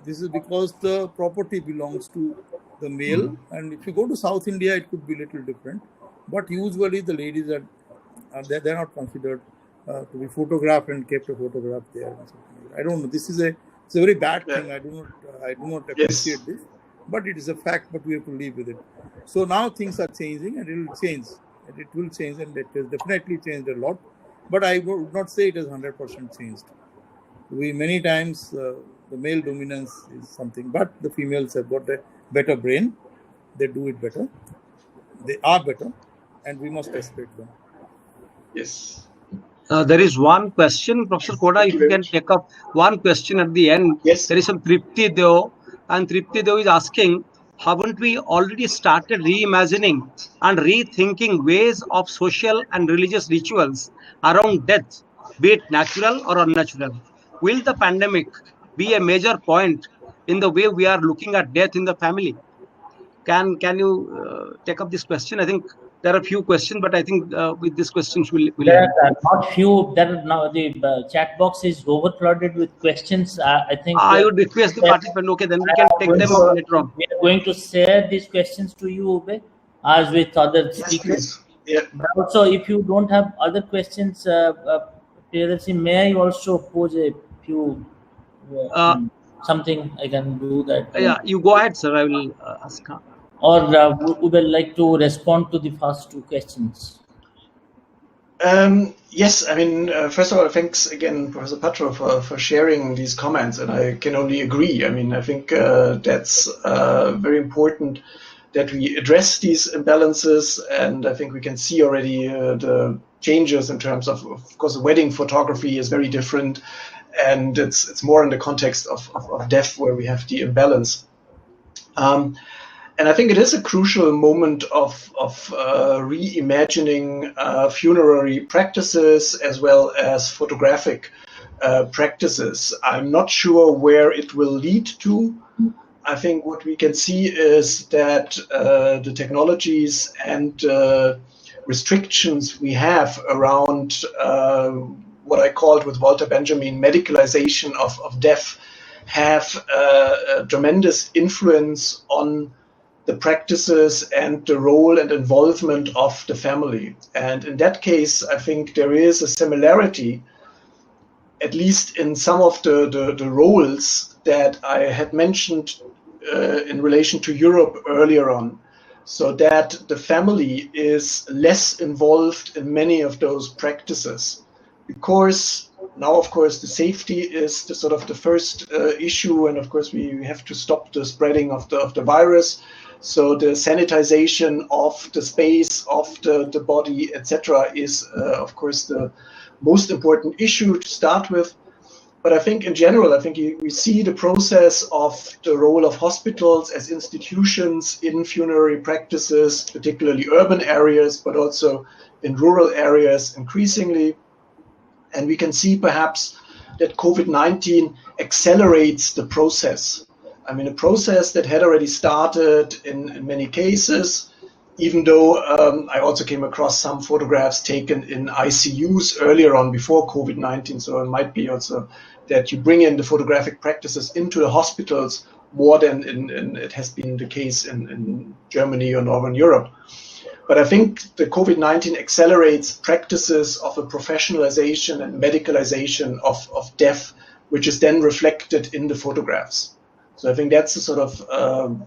this is because the property belongs to the male, and if you go to South India, it could be a little different, but usually the ladies they're not considered to be photographed and kept a photograph there. I don't know. This is it's a very bad thing. I do not appreciate this, but it is a fact. But we have to live with it. So now things are changing, and it will change. And it will change, and it has definitely changed a lot. but I would not say it is 100% changed. Many times the male dominance is something, but the females have got a better brain. They do it better. They are better, and we must respect them. Yes. There is one question, Professor Skoda, if you can take up one question at the end. Yes. There is some Tripti Deo, and Tripti Deo is asking, haven't we already started reimagining and rethinking ways of social and religious rituals around death, be it natural or unnatural? Will the pandemic be a major point in the way we are looking at death in the family? Can you take up this question? I think there are a few questions, but I think with these questions we'll there are not few. There are now the chat box is overcrowded with questions. I think I would request the participant. Okay, then we can take them up later on. We are going to share these questions to you, Ube, as with other speakers. Yeah. But also, if you don't have other questions, may I also pose a few something I can do that? Yeah, you go ahead, sir. I will ask. Or would you like to respond to the first two questions? Yes, I mean, first of all, thanks again, Professor Patro, for sharing these comments, and I can only agree. I mean, I think that's very important that we address these imbalances, and I think we can see already the changes in terms of course, wedding photography is very different, and it's more in the context of death where we have the imbalance. And I think it is a crucial moment of reimagining funerary practices as well as photographic practices. I'm not sure where it will lead to. I think what we can see is that the technologies and restrictions we have around what I called with Walter Benjamin medicalization of death have a tremendous influence on the practices and the role and involvement of the family. And in that case, I think there is a similarity, at least in some of the roles that I had mentioned in relation to Europe earlier on. So that the family is less involved in many of those practices. Because now, of course, the safety is the sort of the first issue, and of course we have to stop the spreading of the virus. So the sanitization of the space, of the body, etc., is of course the most important issue to start with. But I think in general, I think we see the process of the role of hospitals as institutions in funerary practices, particularly urban areas, but also in rural areas increasingly. And we can see perhaps that COVID-19 accelerates the process. I mean, a process that had already started in many cases, even though I also came across some photographs taken in ICUs earlier on before COVID-19. So it might be also that you bring in the photographic practices into the hospitals more than it has been the case in Germany or Northern Europe. But I think the COVID-19 accelerates practices of a professionalization and medicalization of death, which is then reflected in the photographs. So I think that's a sort of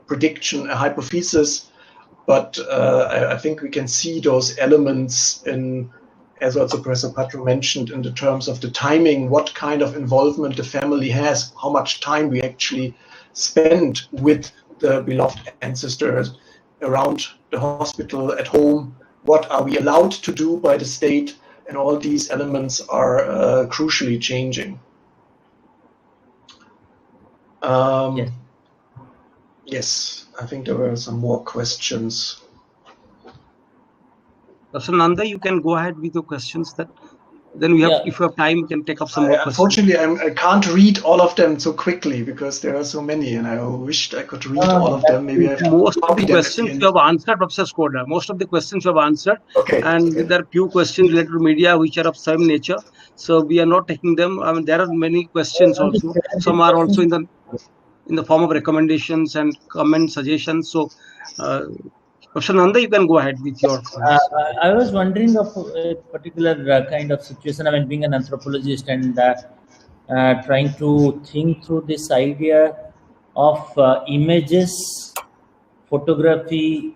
prediction, a hypothesis, but I think we can see those elements in, as also Professor Patro mentioned, in the terms of the timing, what kind of involvement the family has, how much time we actually spend with the beloved ancestors around the hospital, at home, what are we allowed to do by the state, and all these elements are crucially changing. Yes, I think there were some more questions. Dr. Nanda, you can go ahead with your questions. Then we have, if you have time, we can take up some more questions. Unfortunately, I can't read all of them so quickly because there are so many, and I wished I could read all of them. Maybe most of the questions you have answered, Professor Skoda. Most of the questions you have answered, and there are few questions related to media which are of some nature. So we are not taking them. I mean, there are many questions also. Some are also in the form of recommendations and comment suggestions. So, Professor Nanda, you can go ahead with your. I was wondering of a particular kind of situation. I mean, being an anthropologist and trying to think through this idea of images, photography,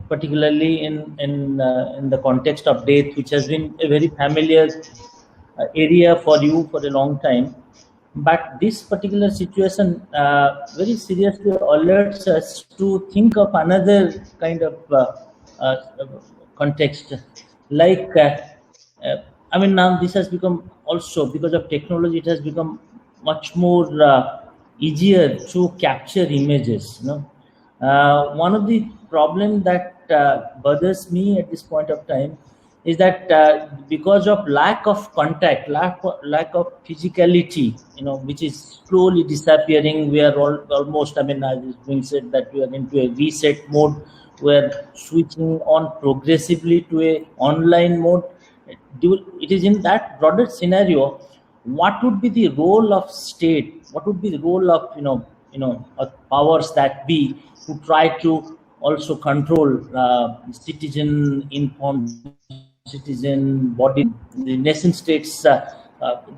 particularly in the context of death, which has been a very familiar area for you for a long time. But this particular situation very seriously alerts us to think of another kind of uh, context. Like, I mean, now this has become also, because of technology, it has become much more easier to capture images. One of the problem that bothers me at this point of time is that because of lack of contact, lack of physicality, which is slowly disappearing. We are almost, I mean, as is being said, that we are into a reset mode. We are switching on progressively to a online mode. It is in that broader scenario, what would be the role of state? What would be the role of of powers that be to try to also control citizen informed citizen body, the nation states, the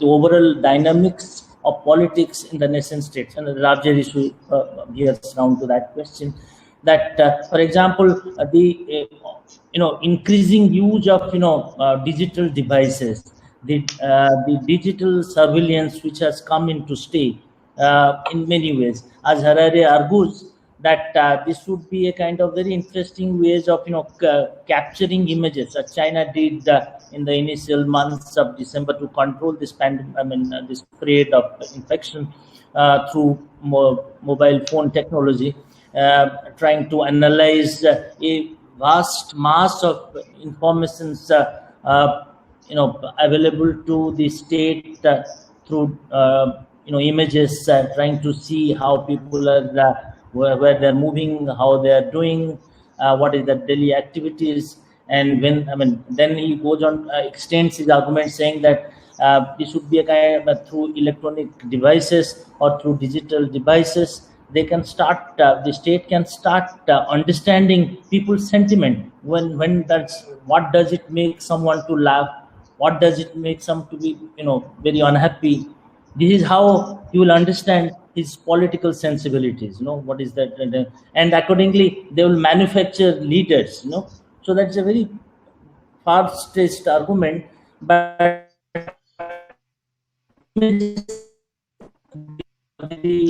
overall dynamics of politics in the nation states, and the larger issue gears around to that question. That, for example, the increasing use of digital devices, the digital surveillance which has come into stay in many ways, as Harari argues that this would be a kind of very interesting ways of capturing images, as China did in the initial months of December to control this pandemic. I mean, this spread of infection through mobile phone technology, trying to analyze a vast mass of informations available to the state through images, trying to see how people are where they're moving, how they're doing, what is their daily activities. And then he goes on, extends his argument, saying that this should be a kind of through electronic devices or through digital devices, they can start, the state can start understanding people's sentiment. When that's, what does it make someone to laugh? What does it make some to be, very unhappy? This is how you will understand his political sensibilities. What is that? And accordingly, they will manufacture leaders. So that's a very far-stretched argument, but the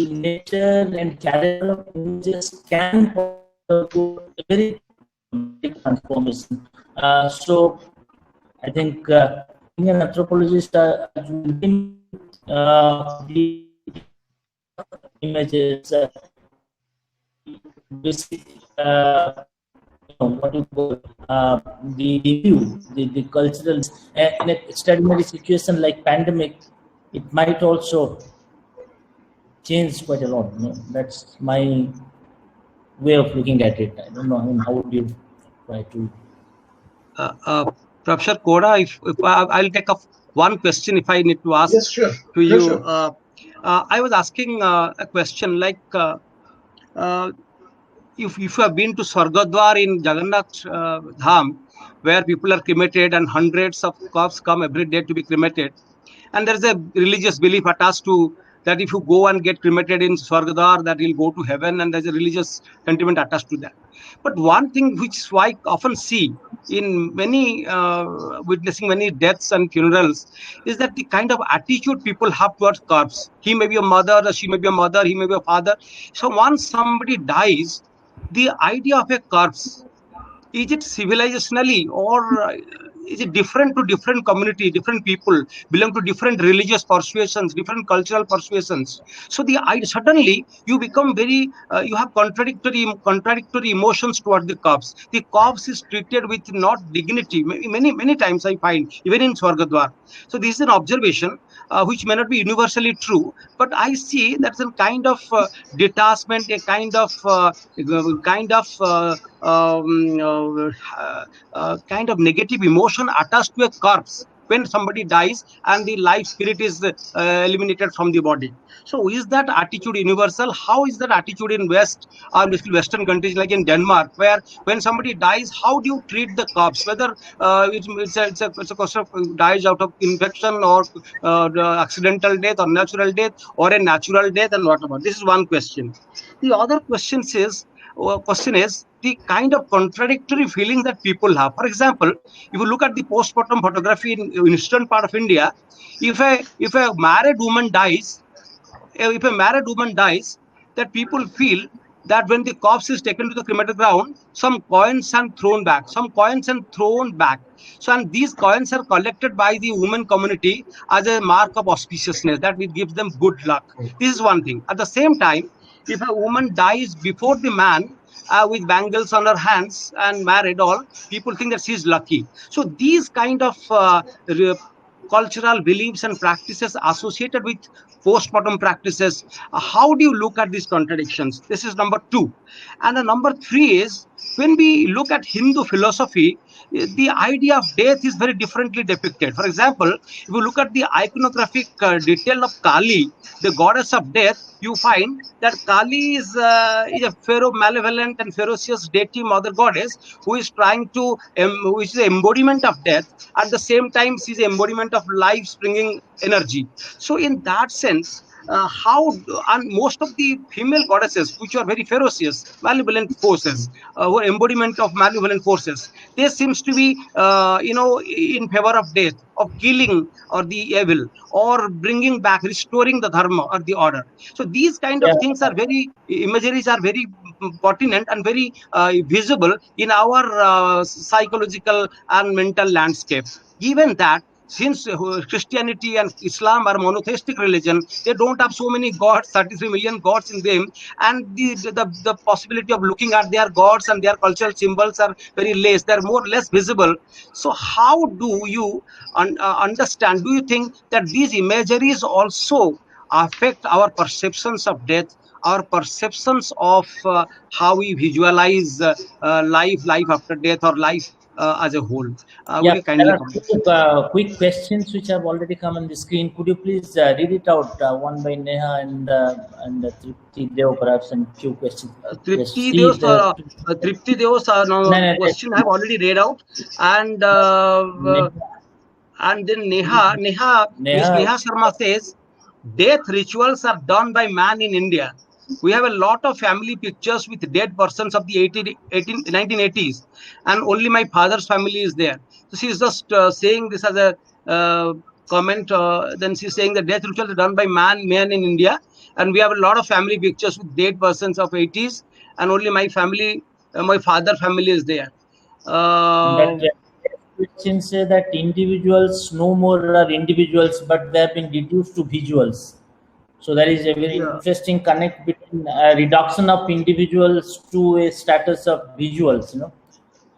nature and character of images can do a very big transformation. So I think being an anthropologist, the images, basic, what you call the view, the cultural, in an extraordinary situation like pandemic, it might also change quite a lot. That's my way of looking at it. I don't know. How would you try to? Professor Skoda, if I'll take up one question if I need to ask. Yes, sure. To you. Sure. I was asking a question like, if you have been to Swargadwar in Jagannath Dham, where people are cremated and hundreds of corpses come every day to be cremated, and there is a religious belief attached to that if you go and get cremated in Swargadwar, that you'll go to heaven, and there's a religious sentiment attached to that. But one thing which I often see in many, witnessing many deaths and funerals, is that the kind of attitude people have towards corpse. He may be a mother, or she may be a mother, he may be a father. So once somebody dies, the idea of a corpse, is it civilizationally, or is it different to different community, different people, belong to different religious persuasions, different cultural persuasions? So suddenly you become very, you have contradictory emotions toward the corpse. The corpse is treated with not dignity. Many times I find, even in Swargadwar. So this is an observation which may not be universally true, but I see that's a kind of detachment, a kind of negative emotion attached to a corpse when somebody dies and the life spirit is eliminated from the body. So is that attitude universal? How is that attitude in West or Western countries like in Denmark, where when somebody dies, how do you treat the corpse? Whether it's a question of dies out of infection or accidental death or natural death or a natural death, and what about? This is one question. The other question is the kind of contradictory feelings that people have. For example, if you look at the post-mortem photography in eastern part of India, if a married woman dies, that people feel that when the corpse is taken to the crematorium ground, some coins are thrown back. So, and these coins are collected by the women community as a mark of auspiciousness, that will give them good luck. This is one thing. At the same time, if a woman dies before the man, with bangles on her hands and married all, people think that she's lucky. So these kind of cultural beliefs and practices associated with post-mortem practices, how do you look at these contradictions? This is number 2. And the number 3 is, when we look at Hindu philosophy, the idea of death is very differently depicted. For example, if you look at the iconographic detail of Kali, the goddess of death, you find that Kali is a malevolent and ferocious deity, mother goddess, who is trying to, which is the embodiment of death. At the same time, she is the embodiment of life-bringing energy. So in that sense, and most of the female goddesses, which are very ferocious, malevolent forces, were embodiment of malevolent forces, they seems to be, in favor of death, of killing or the evil, or bringing back, restoring the dharma or the order. So these kind of things are imageries are very pertinent and very visible in our psychological and mental landscape. Given that, since Christianity and Islam are monotheistic religion, they don't have so many gods, 33 million gods in them, and the possibility of looking at their gods and their cultural symbols are very less. They're more or less visible. So how do you understand? Do you think that these imageries also affect our perceptions of death, our perceptions of how we visualize life after death, or life as a whole? There are quick questions which have already come on the screen. Could you please read it out one by Neha and Tripti Deo, perhaps, and few questions? Tripti Deo's question I have already read out, and then Neha Sharma says, death rituals are done by man in India. We have a lot of family pictures with dead persons of the 1980s, and only my father's family is there. So she is just saying this as a comment. Then she's saying that death rituals are done by man in India, and we have a lot of family pictures with dead persons of 80s, and only my family, my father's family is there. Question say that individuals no more are individuals, but they have been reduced to visuals. So there is a very interesting connect between reduction of individuals to a status of visuals,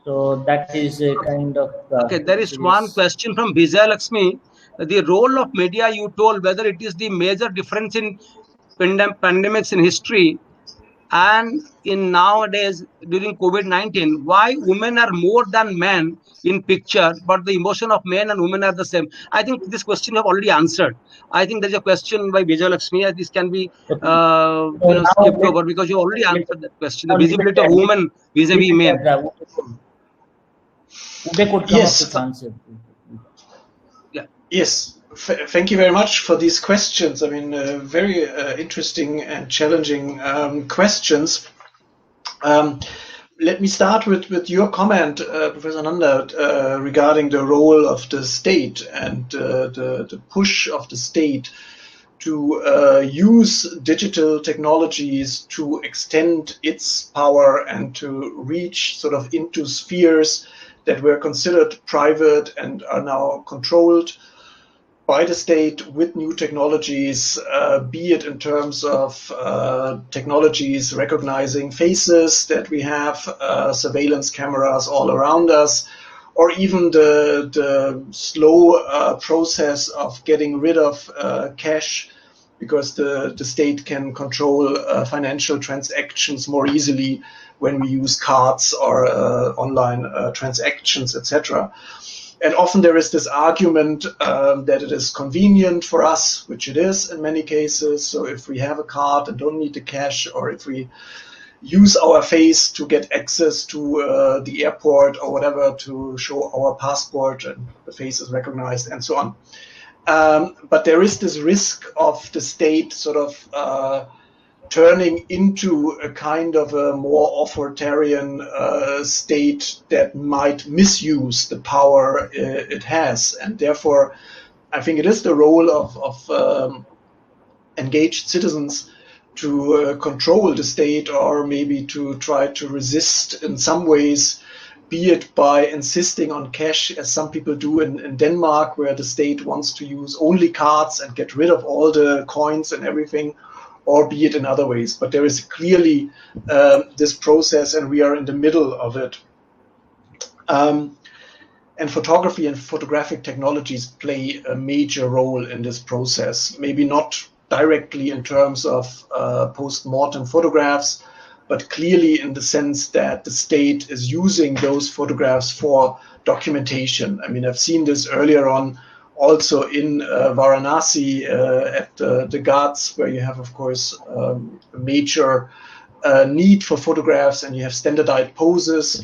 So that is a kind of... okay, there is one question from Vijay Lakshmi. The role of media, you told, whether it is the major difference in pandemics in history and in nowadays during COVID-19, why women are more than men in picture, but the emotion of men and women are the same? I think this question you have already answered. I think there's a question by Vijay Lakshmi. This can be skipped over because you already answered that question. The visibility of women vis-a-vis men. Yes. Yes. Thank you very much for these questions. I mean, very interesting and challenging questions. Let me start with your comment, Professor Nanda, regarding the role of the state and the push of the state to use digital technologies to extend its power and to reach sort of into spheres that were considered private and are now controlled by the state with new technologies, be it in terms of technologies recognizing faces that we have, surveillance cameras all around us, or even the slow process of getting rid of cash, because the state can control financial transactions more easily when we use cards or online transactions, etc. And often there is this argument that it is convenient for us, which it is in many cases. So if we have a card and don't need the cash, or if we use our face to get access to the airport or whatever to show our passport and the face is recognized and so on. But there is this risk of the state sort of turning into a kind of a more authoritarian state that might misuse the power it has. And therefore, I think it is the role of engaged citizens to control the state, or maybe to try to resist in some ways, be it by insisting on cash, as some people do in Denmark, where the state wants to use only cards and get rid of all the coins and everything, or be it in other ways. But there is clearly this process, and we are in the middle of it. And photography and photographic technologies play a major role in this process, maybe not directly in terms of post-mortem photographs, but clearly in the sense that the state is using those photographs for documentation. I mean, I've seen this earlier on also in Varanasi at the Ghats, where you have, of course, a major need for photographs, and you have standardized poses.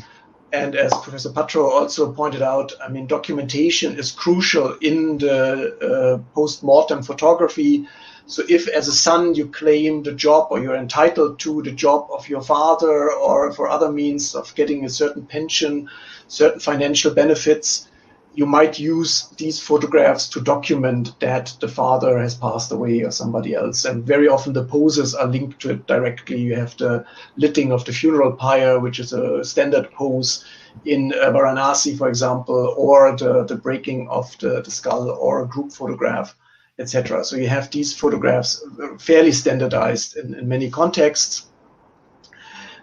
And as Professor Patro also pointed out, I mean, documentation is crucial in the post-mortem photography. So if as a son you claim the job, or you're entitled to the job of your father, or for other means of getting a certain pension, certain financial benefits, you might use these photographs to document that the father has passed away or somebody else. And very often the poses are linked to it directly. You have the lighting of the funeral pyre, which is a standard pose in Varanasi, for example, or the breaking of the skull, or a group photograph, etc. So you have these photographs fairly standardized in many contexts.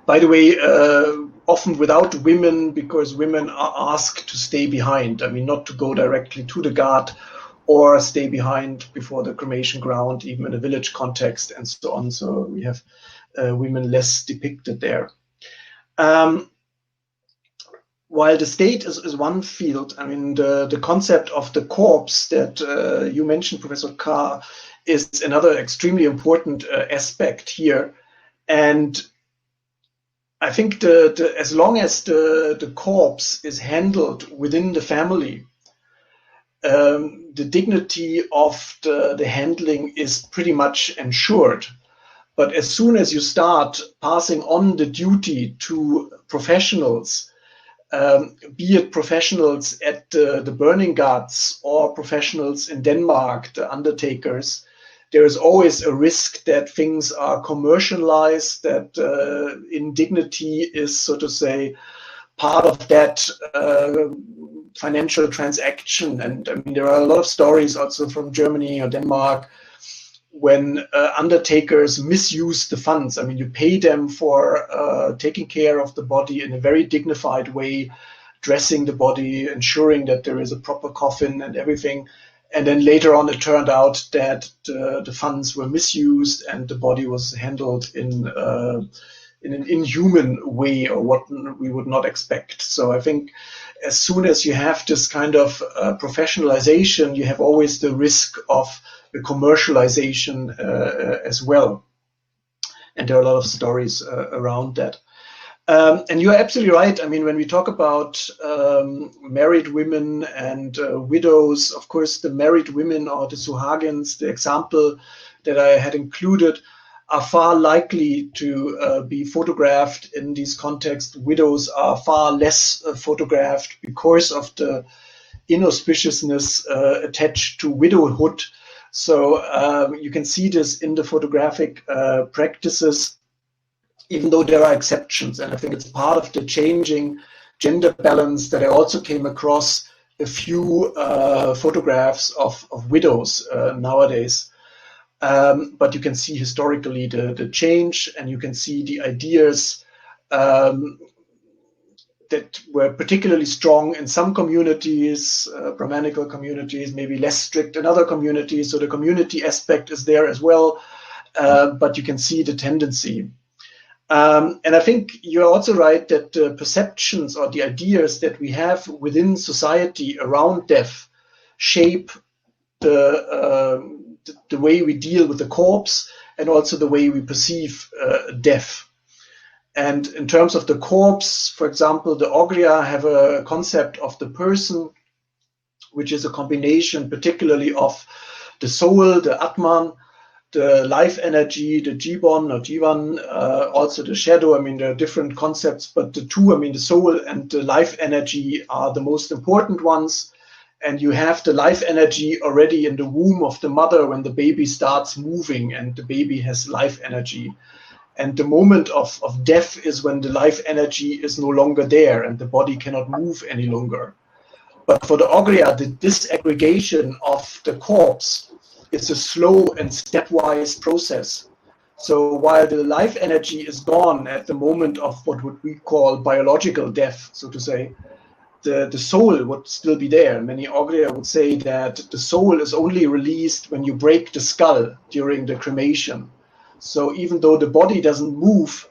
By the way, often without women, because women are asked to stay behind. I mean, not to go directly to the ghat, or stay behind before the cremation ground, even in a village context, and so on. So we have women less depicted there. While the state is one field, I mean, the concept of the corpse that you mentioned, Professor Carr, is another extremely important aspect here. And I think as long as the corpse is handled within the family, the dignity of the handling is pretty much ensured. But as soon as you start passing on the duty to professionals, be it professionals at the burning ghats or professionals in Denmark, the undertakers, there is always a risk that things are commercialized, that indignity is, so to say, part of that financial transaction. And I mean, there are a lot of stories also from Germany or Denmark when undertakers misuse the funds. I mean, you pay them for taking care of the body in a very dignified way, dressing the body, ensuring that there is a proper coffin and everything. And then later on, it turned out that the funds were misused and the body was handled in an inhuman way, or what we would not expect. So I think as soon as you have this kind of professionalization, you have always the risk of the commercialization as well. And there are a lot of stories around that. And you're absolutely right. I mean, when we talk about married women and widows, of course, the married women, or the Suhagins, the example that I had included, are far likely to be photographed in these contexts. Widows are far less photographed because of the inauspiciousness attached to widowhood. So you can see this in the photographic practices, even though there are exceptions. And I think it's part of the changing gender balance that I also came across a few photographs of widows nowadays. But you can see historically the change, and you can see the ideas that were particularly strong in some communities, Brahmanical communities, maybe less strict in other communities. So the community aspect is there as well, but you can see the tendency. And I think you're also right that the perceptions or the ideas that we have within society around death shape the way we deal with the corpse, and also the way we perceive death. And in terms of the corpse, for example, the Ogriya have a concept of the person, which is a combination particularly of the soul, the Atman, the life energy, the Jibon or Jivan, also the shadow. I mean, there are different concepts, but the two, I mean, the soul and the life energy are the most important ones. And you have the life energy already in the womb of the mother when the baby starts moving and the baby has life energy. And the moment of death is when the life energy is no longer there and the body cannot move any longer. But for the Ogriya, the disaggregation of the corpse is a slow and stepwise process. So while the life energy is gone at the moment of what would we call biological death, so to say, the soul would still be there. Many Ogriya would say that the soul is only released when you break the skull during the cremation. So even though the body doesn't move,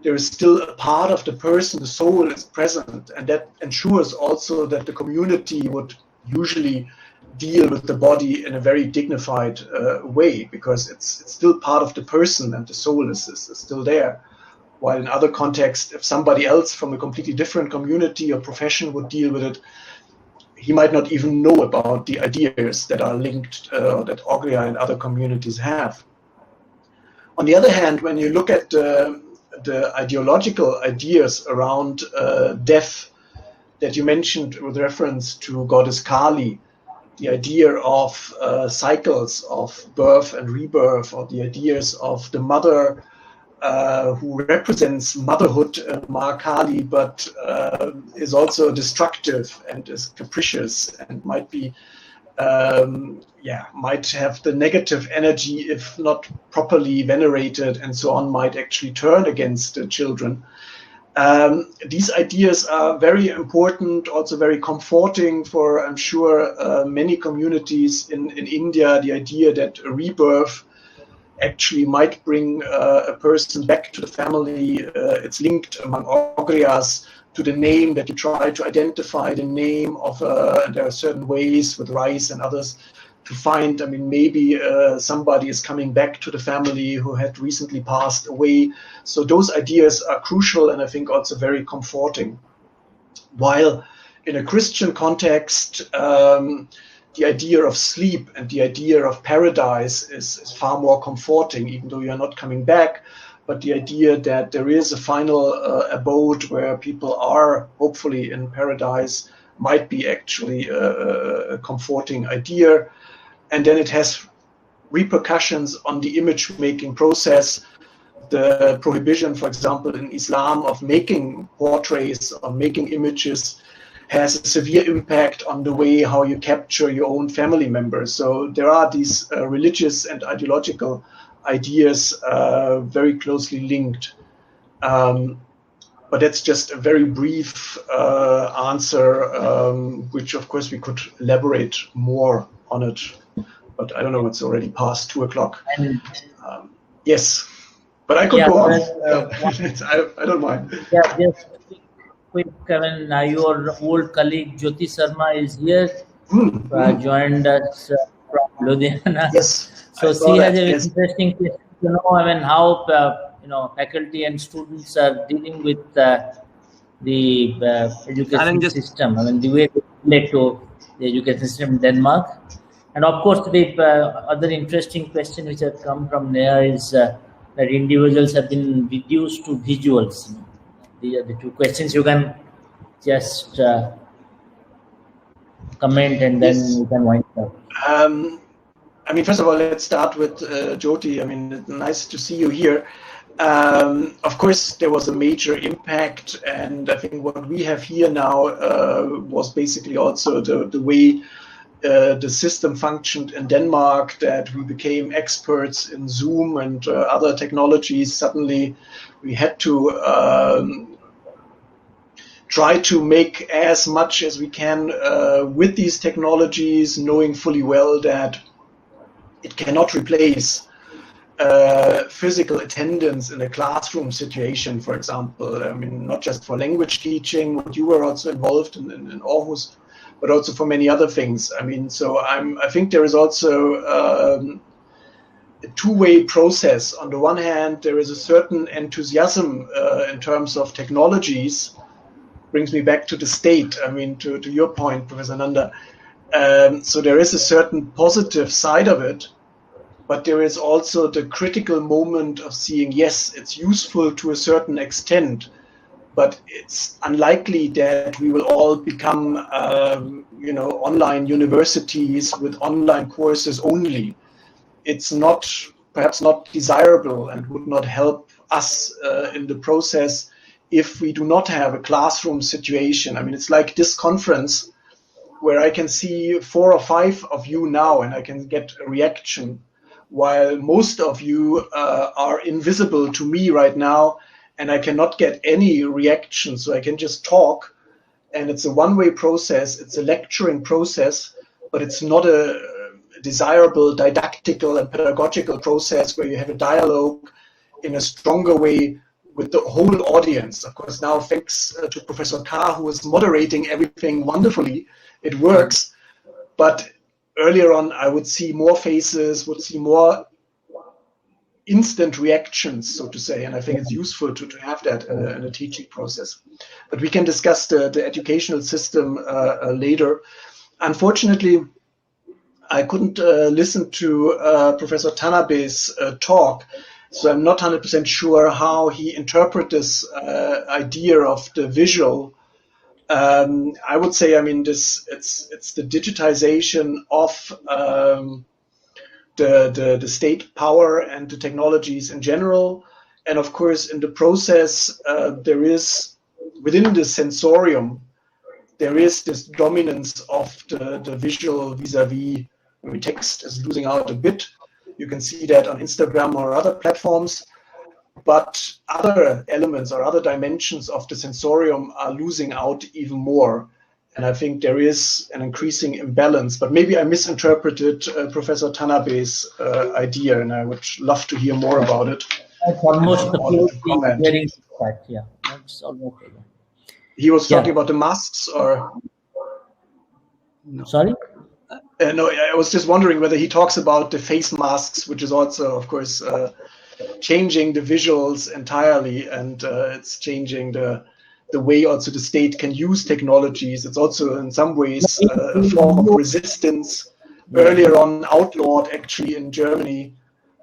there is still a part of the person, the soul is present, and that ensures also that the community would usually deal with the body in a very dignified way, because it's still part of the person and the soul is still there. While in other contexts, if somebody else from a completely different community or profession would deal with it, he might not even know about the ideas that are linked, that Ogriya and other communities have. On the other hand, when you look at the ideological ideas around death that you mentioned with reference to goddess Kali, the idea of cycles of birth and rebirth, or the ideas of the mother who represents motherhood, Ma Kali, but is also destructive and is capricious and might be might have the negative energy if not properly venerated and so on, might actually turn against the children. These ideas are very important, also very comforting for, I'm sure, many communities in India. The idea that a rebirth actually might bring a person back to the family. It's linked among Ogriyas to the name that you try to identify the name of, and there are certain ways with rice and others to find, I mean, maybe somebody is coming back to the family who had recently passed away. So those ideas are crucial and I think also very comforting. While in a Christian context, the idea of sleep and the idea of paradise is far more comforting, even though you're not coming back. But the idea that there is a final abode where people are hopefully in paradise might be actually a comforting idea. And then it has repercussions on the image-making process. The prohibition, for example, in Islam of making portraits or making images has a severe impact on the way how you capture your own family members. So there are these religious and ideological ideas very closely linked. But that's just a very brief answer, which of course we could elaborate more on it. But I don't know, it's already past 2 o'clock. Yes, but I could go on. I don't mind. Yeah, just quick, Kevin, your old colleague Jyoti Sharma is here, joined us from Ludhiana. Yes. So she has an interesting question to know, I mean, how faculty and students are dealing with the education system. I mean, the way they relate to the education system in Denmark. And of course, the other interesting question which has come from there is that individuals have been reduced to visuals. These are the two questions. You can just comment and then you can wind up. I mean, first of all, let's start with Jyoti. I mean, it's nice to see you here. Of course, there was a major impact, and I think what we have here now was basically also the way the system functioned in Denmark, that we became experts in Zoom and other technologies. Suddenly, we had to try to make as much as we can with these technologies, knowing fully well that it cannot replace physical attendance in a classroom situation, for example. I mean, not just for language teaching, what you were also involved in Aarhus, but also for many other things. I mean, so I think there is also a two-way process. On the one hand, there is a certain enthusiasm in terms of technologies. Brings me back to the state, I mean, to your point, Professor Nanda. So there is a certain positive side of it. but there is also the critical moment of seeing, yes, it's useful to a certain extent, but it's unlikely that we will all become, online universities with online courses only. It's not, perhaps not desirable, and would not help us in the process if we do not have a classroom situation. I mean, it's like this conference where I can see 4 or 5 of you now and I can get a reaction, while most of you are invisible to me right now and I cannot get any reaction. So I can just talk, and it's a one-way process, it's a lecturing process, but it's not a desirable didactical and pedagogical process where you have a dialogue in a stronger way with the whole audience. Of course, now thanks to Professor Carr, who is moderating everything wonderfully, it works. But earlier on, I would see more faces, would see more instant reactions, so to say, and I think it's useful to have that in a teaching process. But we can discuss the educational system later. Unfortunately, I couldn't listen to Professor Tanabe's talk, so I'm not 100% sure how he interprets this idea of the visual. I would say, I mean, it's the digitization of the state power and the technologies in general, and of course, in the process, there is within the sensorium, there is this dominance of the visual vis-a-vis. I mean, text is losing out a bit. You can see that on Instagram or other platforms. But other elements or other dimensions of the sensorium are losing out even more. And I think there is an increasing imbalance. But maybe I misinterpreted Professor Tanabe's idea, and I would love to hear more about it. That's almost the very fact, yeah. That's almost okay. He was talking about the masks, or? No. Sorry? No, I was just wondering whether he talks about the face masks, which is also, of course, changing the visuals entirely, and it's changing the way also the state can use technologies. It's also in some ways a form of resistance. Earlier on, outlawed actually in Germany,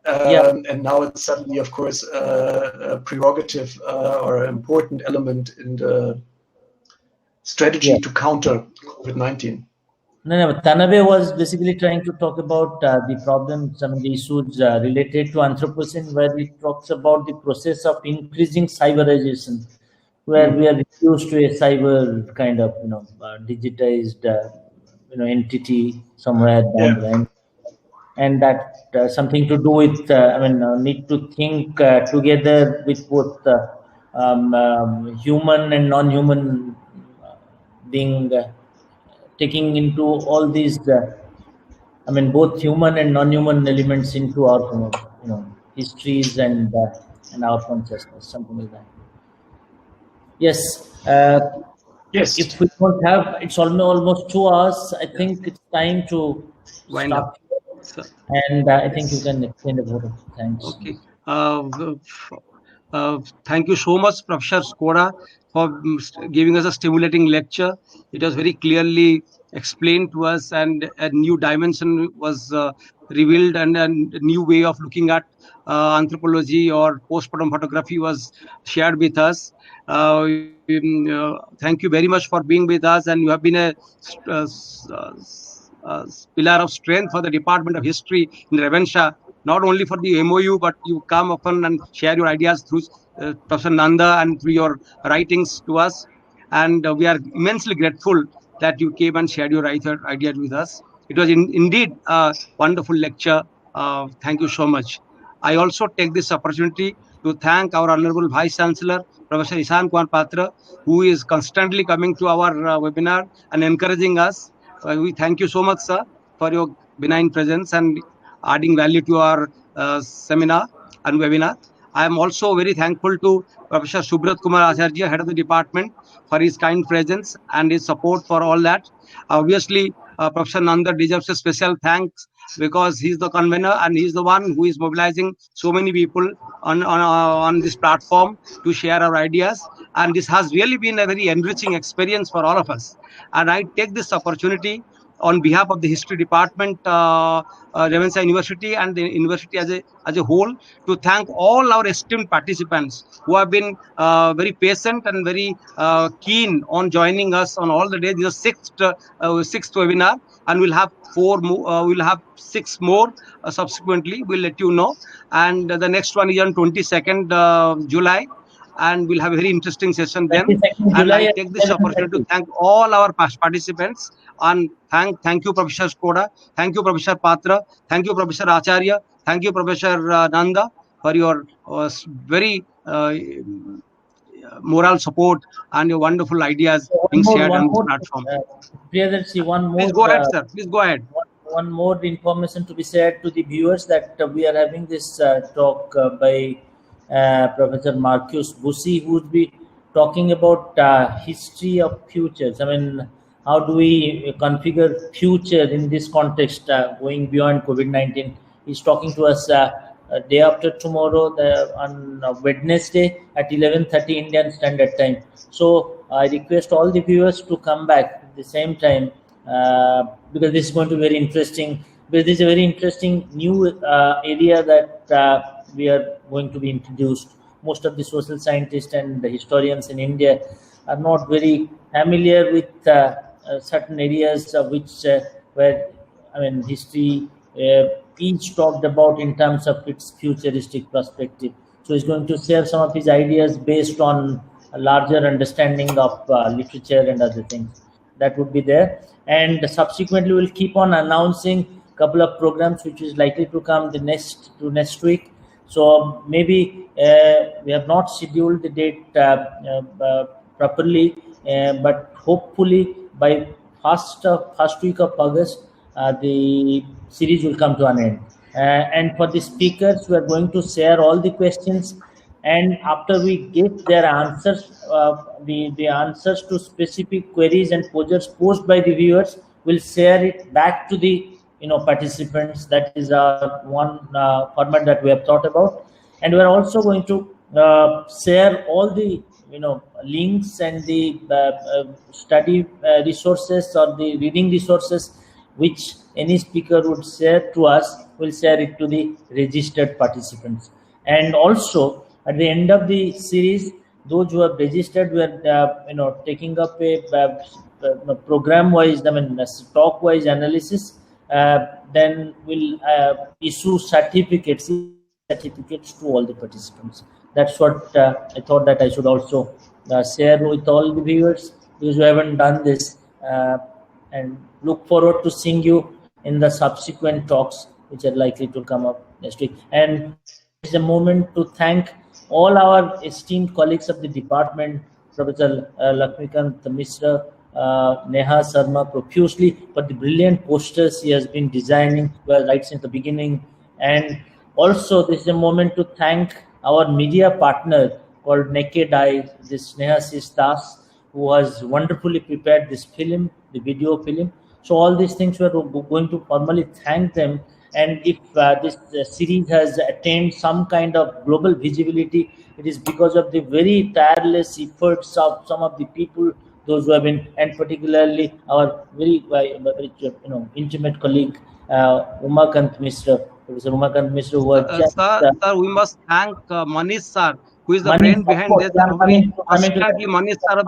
and now it's suddenly, of course, a prerogative or an important element in the strategy to counter COVID-19. No, Tanabe was basically trying to talk about the problems, some of the issues related to Anthropocene, where he talks about the process of increasing cyberization, where we are reduced to a cyber kind of, digitized, entity somewhere down the line, and that something to do with, need to think together with both human and non-human being. Taking into all these, both human and non-human elements into our, histories and our consciousness, something like that. Yes. Yes. If we don't have, it's almost 2 hours. I think it's time to stop. And I think you can explain about it. Thanks. Okay. Thank you so much, Professor SKODA, for giving us a stimulating lecture. It was very clearly explained to us, and a new dimension was revealed, and a new way of looking at anthropology or post-mortem photography was shared with us. Thank you very much for being with us, and you have been a pillar of strength for the Department of History in Ravenshaw, not only for the MOU, but you come often and share your ideas through Professor Nanda and through your writings to us. And we are immensely grateful that you came and shared your ideas with us. It was indeed a wonderful lecture. Thank you so much. I also take this opportunity to thank our Honorable Vice Chancellor, Professor Ishan Kumar Patra, who is constantly coming to our webinar and encouraging us. We thank you so much, sir, for your benign presence and adding value to our seminar and webinar. I am also very thankful to Professor Subrat Kumar Acharya, head of the department, for his kind presence and his support for all that. Obviously, Professor Nanda deserves a special thanks because he's the convener and he's the one who is mobilizing so many people on this platform to share our ideas. And this has really been a very enriching experience for all of us. And I take this opportunity on behalf of the history department, Ravenshaw University and the university as a whole, to thank all our esteemed participants who have been very patient and very keen on joining us on all the days. This is sixth webinar, and we'll have we'll have 6 more subsequently. We'll let you know. And the next one is on 22nd July. And we'll have a very interesting session then. And I take this opportunity to thank all our participants, and thank you, Professor Skoda, thank you, Professor Patra, thank you, Professor Acharya, thank you, Professor Nanda, for your very moral support and your wonderful ideas being shared on this platform. Priyadarshi, one more. Please go ahead, sir. Please go ahead. One more information to be shared to the viewers, that we are having this talk by Professor Marcus Bussi, who would be talking about history of futures. I mean, how do we configure future in this context, going beyond COVID-19? He's talking to us day after tomorrow, on Wednesday at 11:30 Indian Standard Time. So I request all the viewers to come back at the same time, because this is going to be very interesting. Because this is a very interesting new area that we are going to be introduced. Most of the social scientists and the historians in India are not very familiar with certain areas where, I mean, history each talked about in terms of its futuristic perspective. So he's going to share some of his ideas based on a larger understanding of literature and other things that would be there. And subsequently, we'll keep on announcing a couple of programs which is likely to come the next week. So maybe we have not scheduled the date properly, but hopefully by first week of August, the series will come to an end. And for the speakers, we are going to share all the questions, and after we get their answers, the answers to specific queries and posers posed by the viewers, we'll share it back to the participants. That is one format that we have thought about. And we're also going to share all the links and the study resources or the reading resources which any speaker would share to us. We'll share it to the registered participants. And also at the end of the series, those who have registered, we are taking up a program wise, I mean talk wise analysis. Then we'll issue certificates to all the participants. That's what I thought that I should also share with all the viewers, because we haven't done this, and look forward to seeing you in the subsequent talks which are likely to come up next week. And it's a moment to thank all our esteemed colleagues of the department, Professor Lakshmikant Mishra, Neha Sharma profusely for the brilliant posters he has been designing right since the beginning. And also this is a moment to thank our media partner called Naked Eye, this Neha Das, who has wonderfully prepared this film, the video film. So all these things we are going to formally thank them. And if this series has attained some kind of global visibility, it is because of the very tireless efforts of some of the people, those who have been, and particularly our very intimate colleague Umakant Mishra, Professor Umakant Mishra, who has sir, we must thank Manish sir, who is the brain behind this. Manish sir of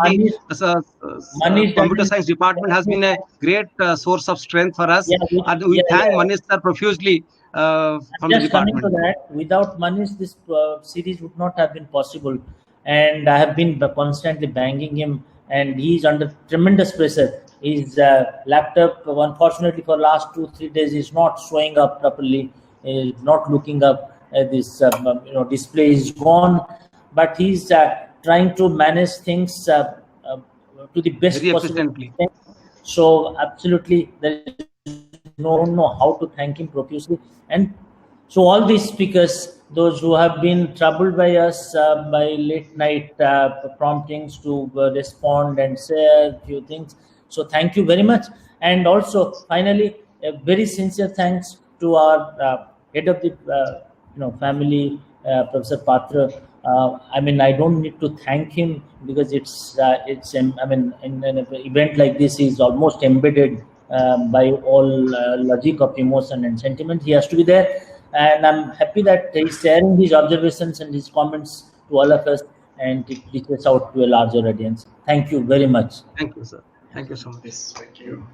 the computer science department has been a great source of strength for us, and we thank Manish sir profusely from the department. To that, without Manish, this series would not have been possible, and I have been constantly banging him, and he is under tremendous pressure. His laptop, unfortunately, for last 2-3 days, is not showing up properly. Is not looking up. This display is gone, but he's trying to manage things to the best possible. So absolutely, there is no how to thank him profusely. And so all these speakers, those who have been troubled by us by late night promptings to respond and share a few things. So thank you very much. And also finally, a very sincere thanks to our head of the family, Professor Patra. I mean, I don't need to thank him because it's I mean, in an event like this, he's almost embedded by all logic of emotion and sentiment. He has to be there, and I'm happy that he's sharing his observations and his comments to all of us, and it reaches out to a larger audience. Thank you very much. Thank you, sir. Thank you so much. Yes, thank you.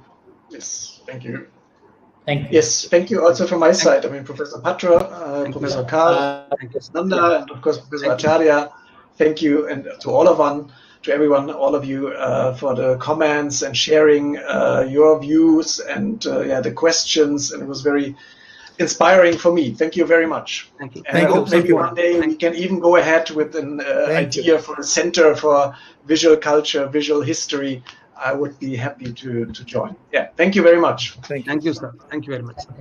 Yes, thank you. Thank you. Yes, thank you also from my side. I mean, Professor Patra, Professor Karl, Professor Nanda, and of course Professor Acharya. Thank you, and to everyone, all of you, for the comments and sharing your views and the questions. And it was very inspiring for me. Thank you very much. Thank you. And I hope maybe one day we can even go ahead with an idea for a center for visual culture, visual history. I would be happy to join. Yeah, thank you very much. Thank you, sir. Thank you very much, sir.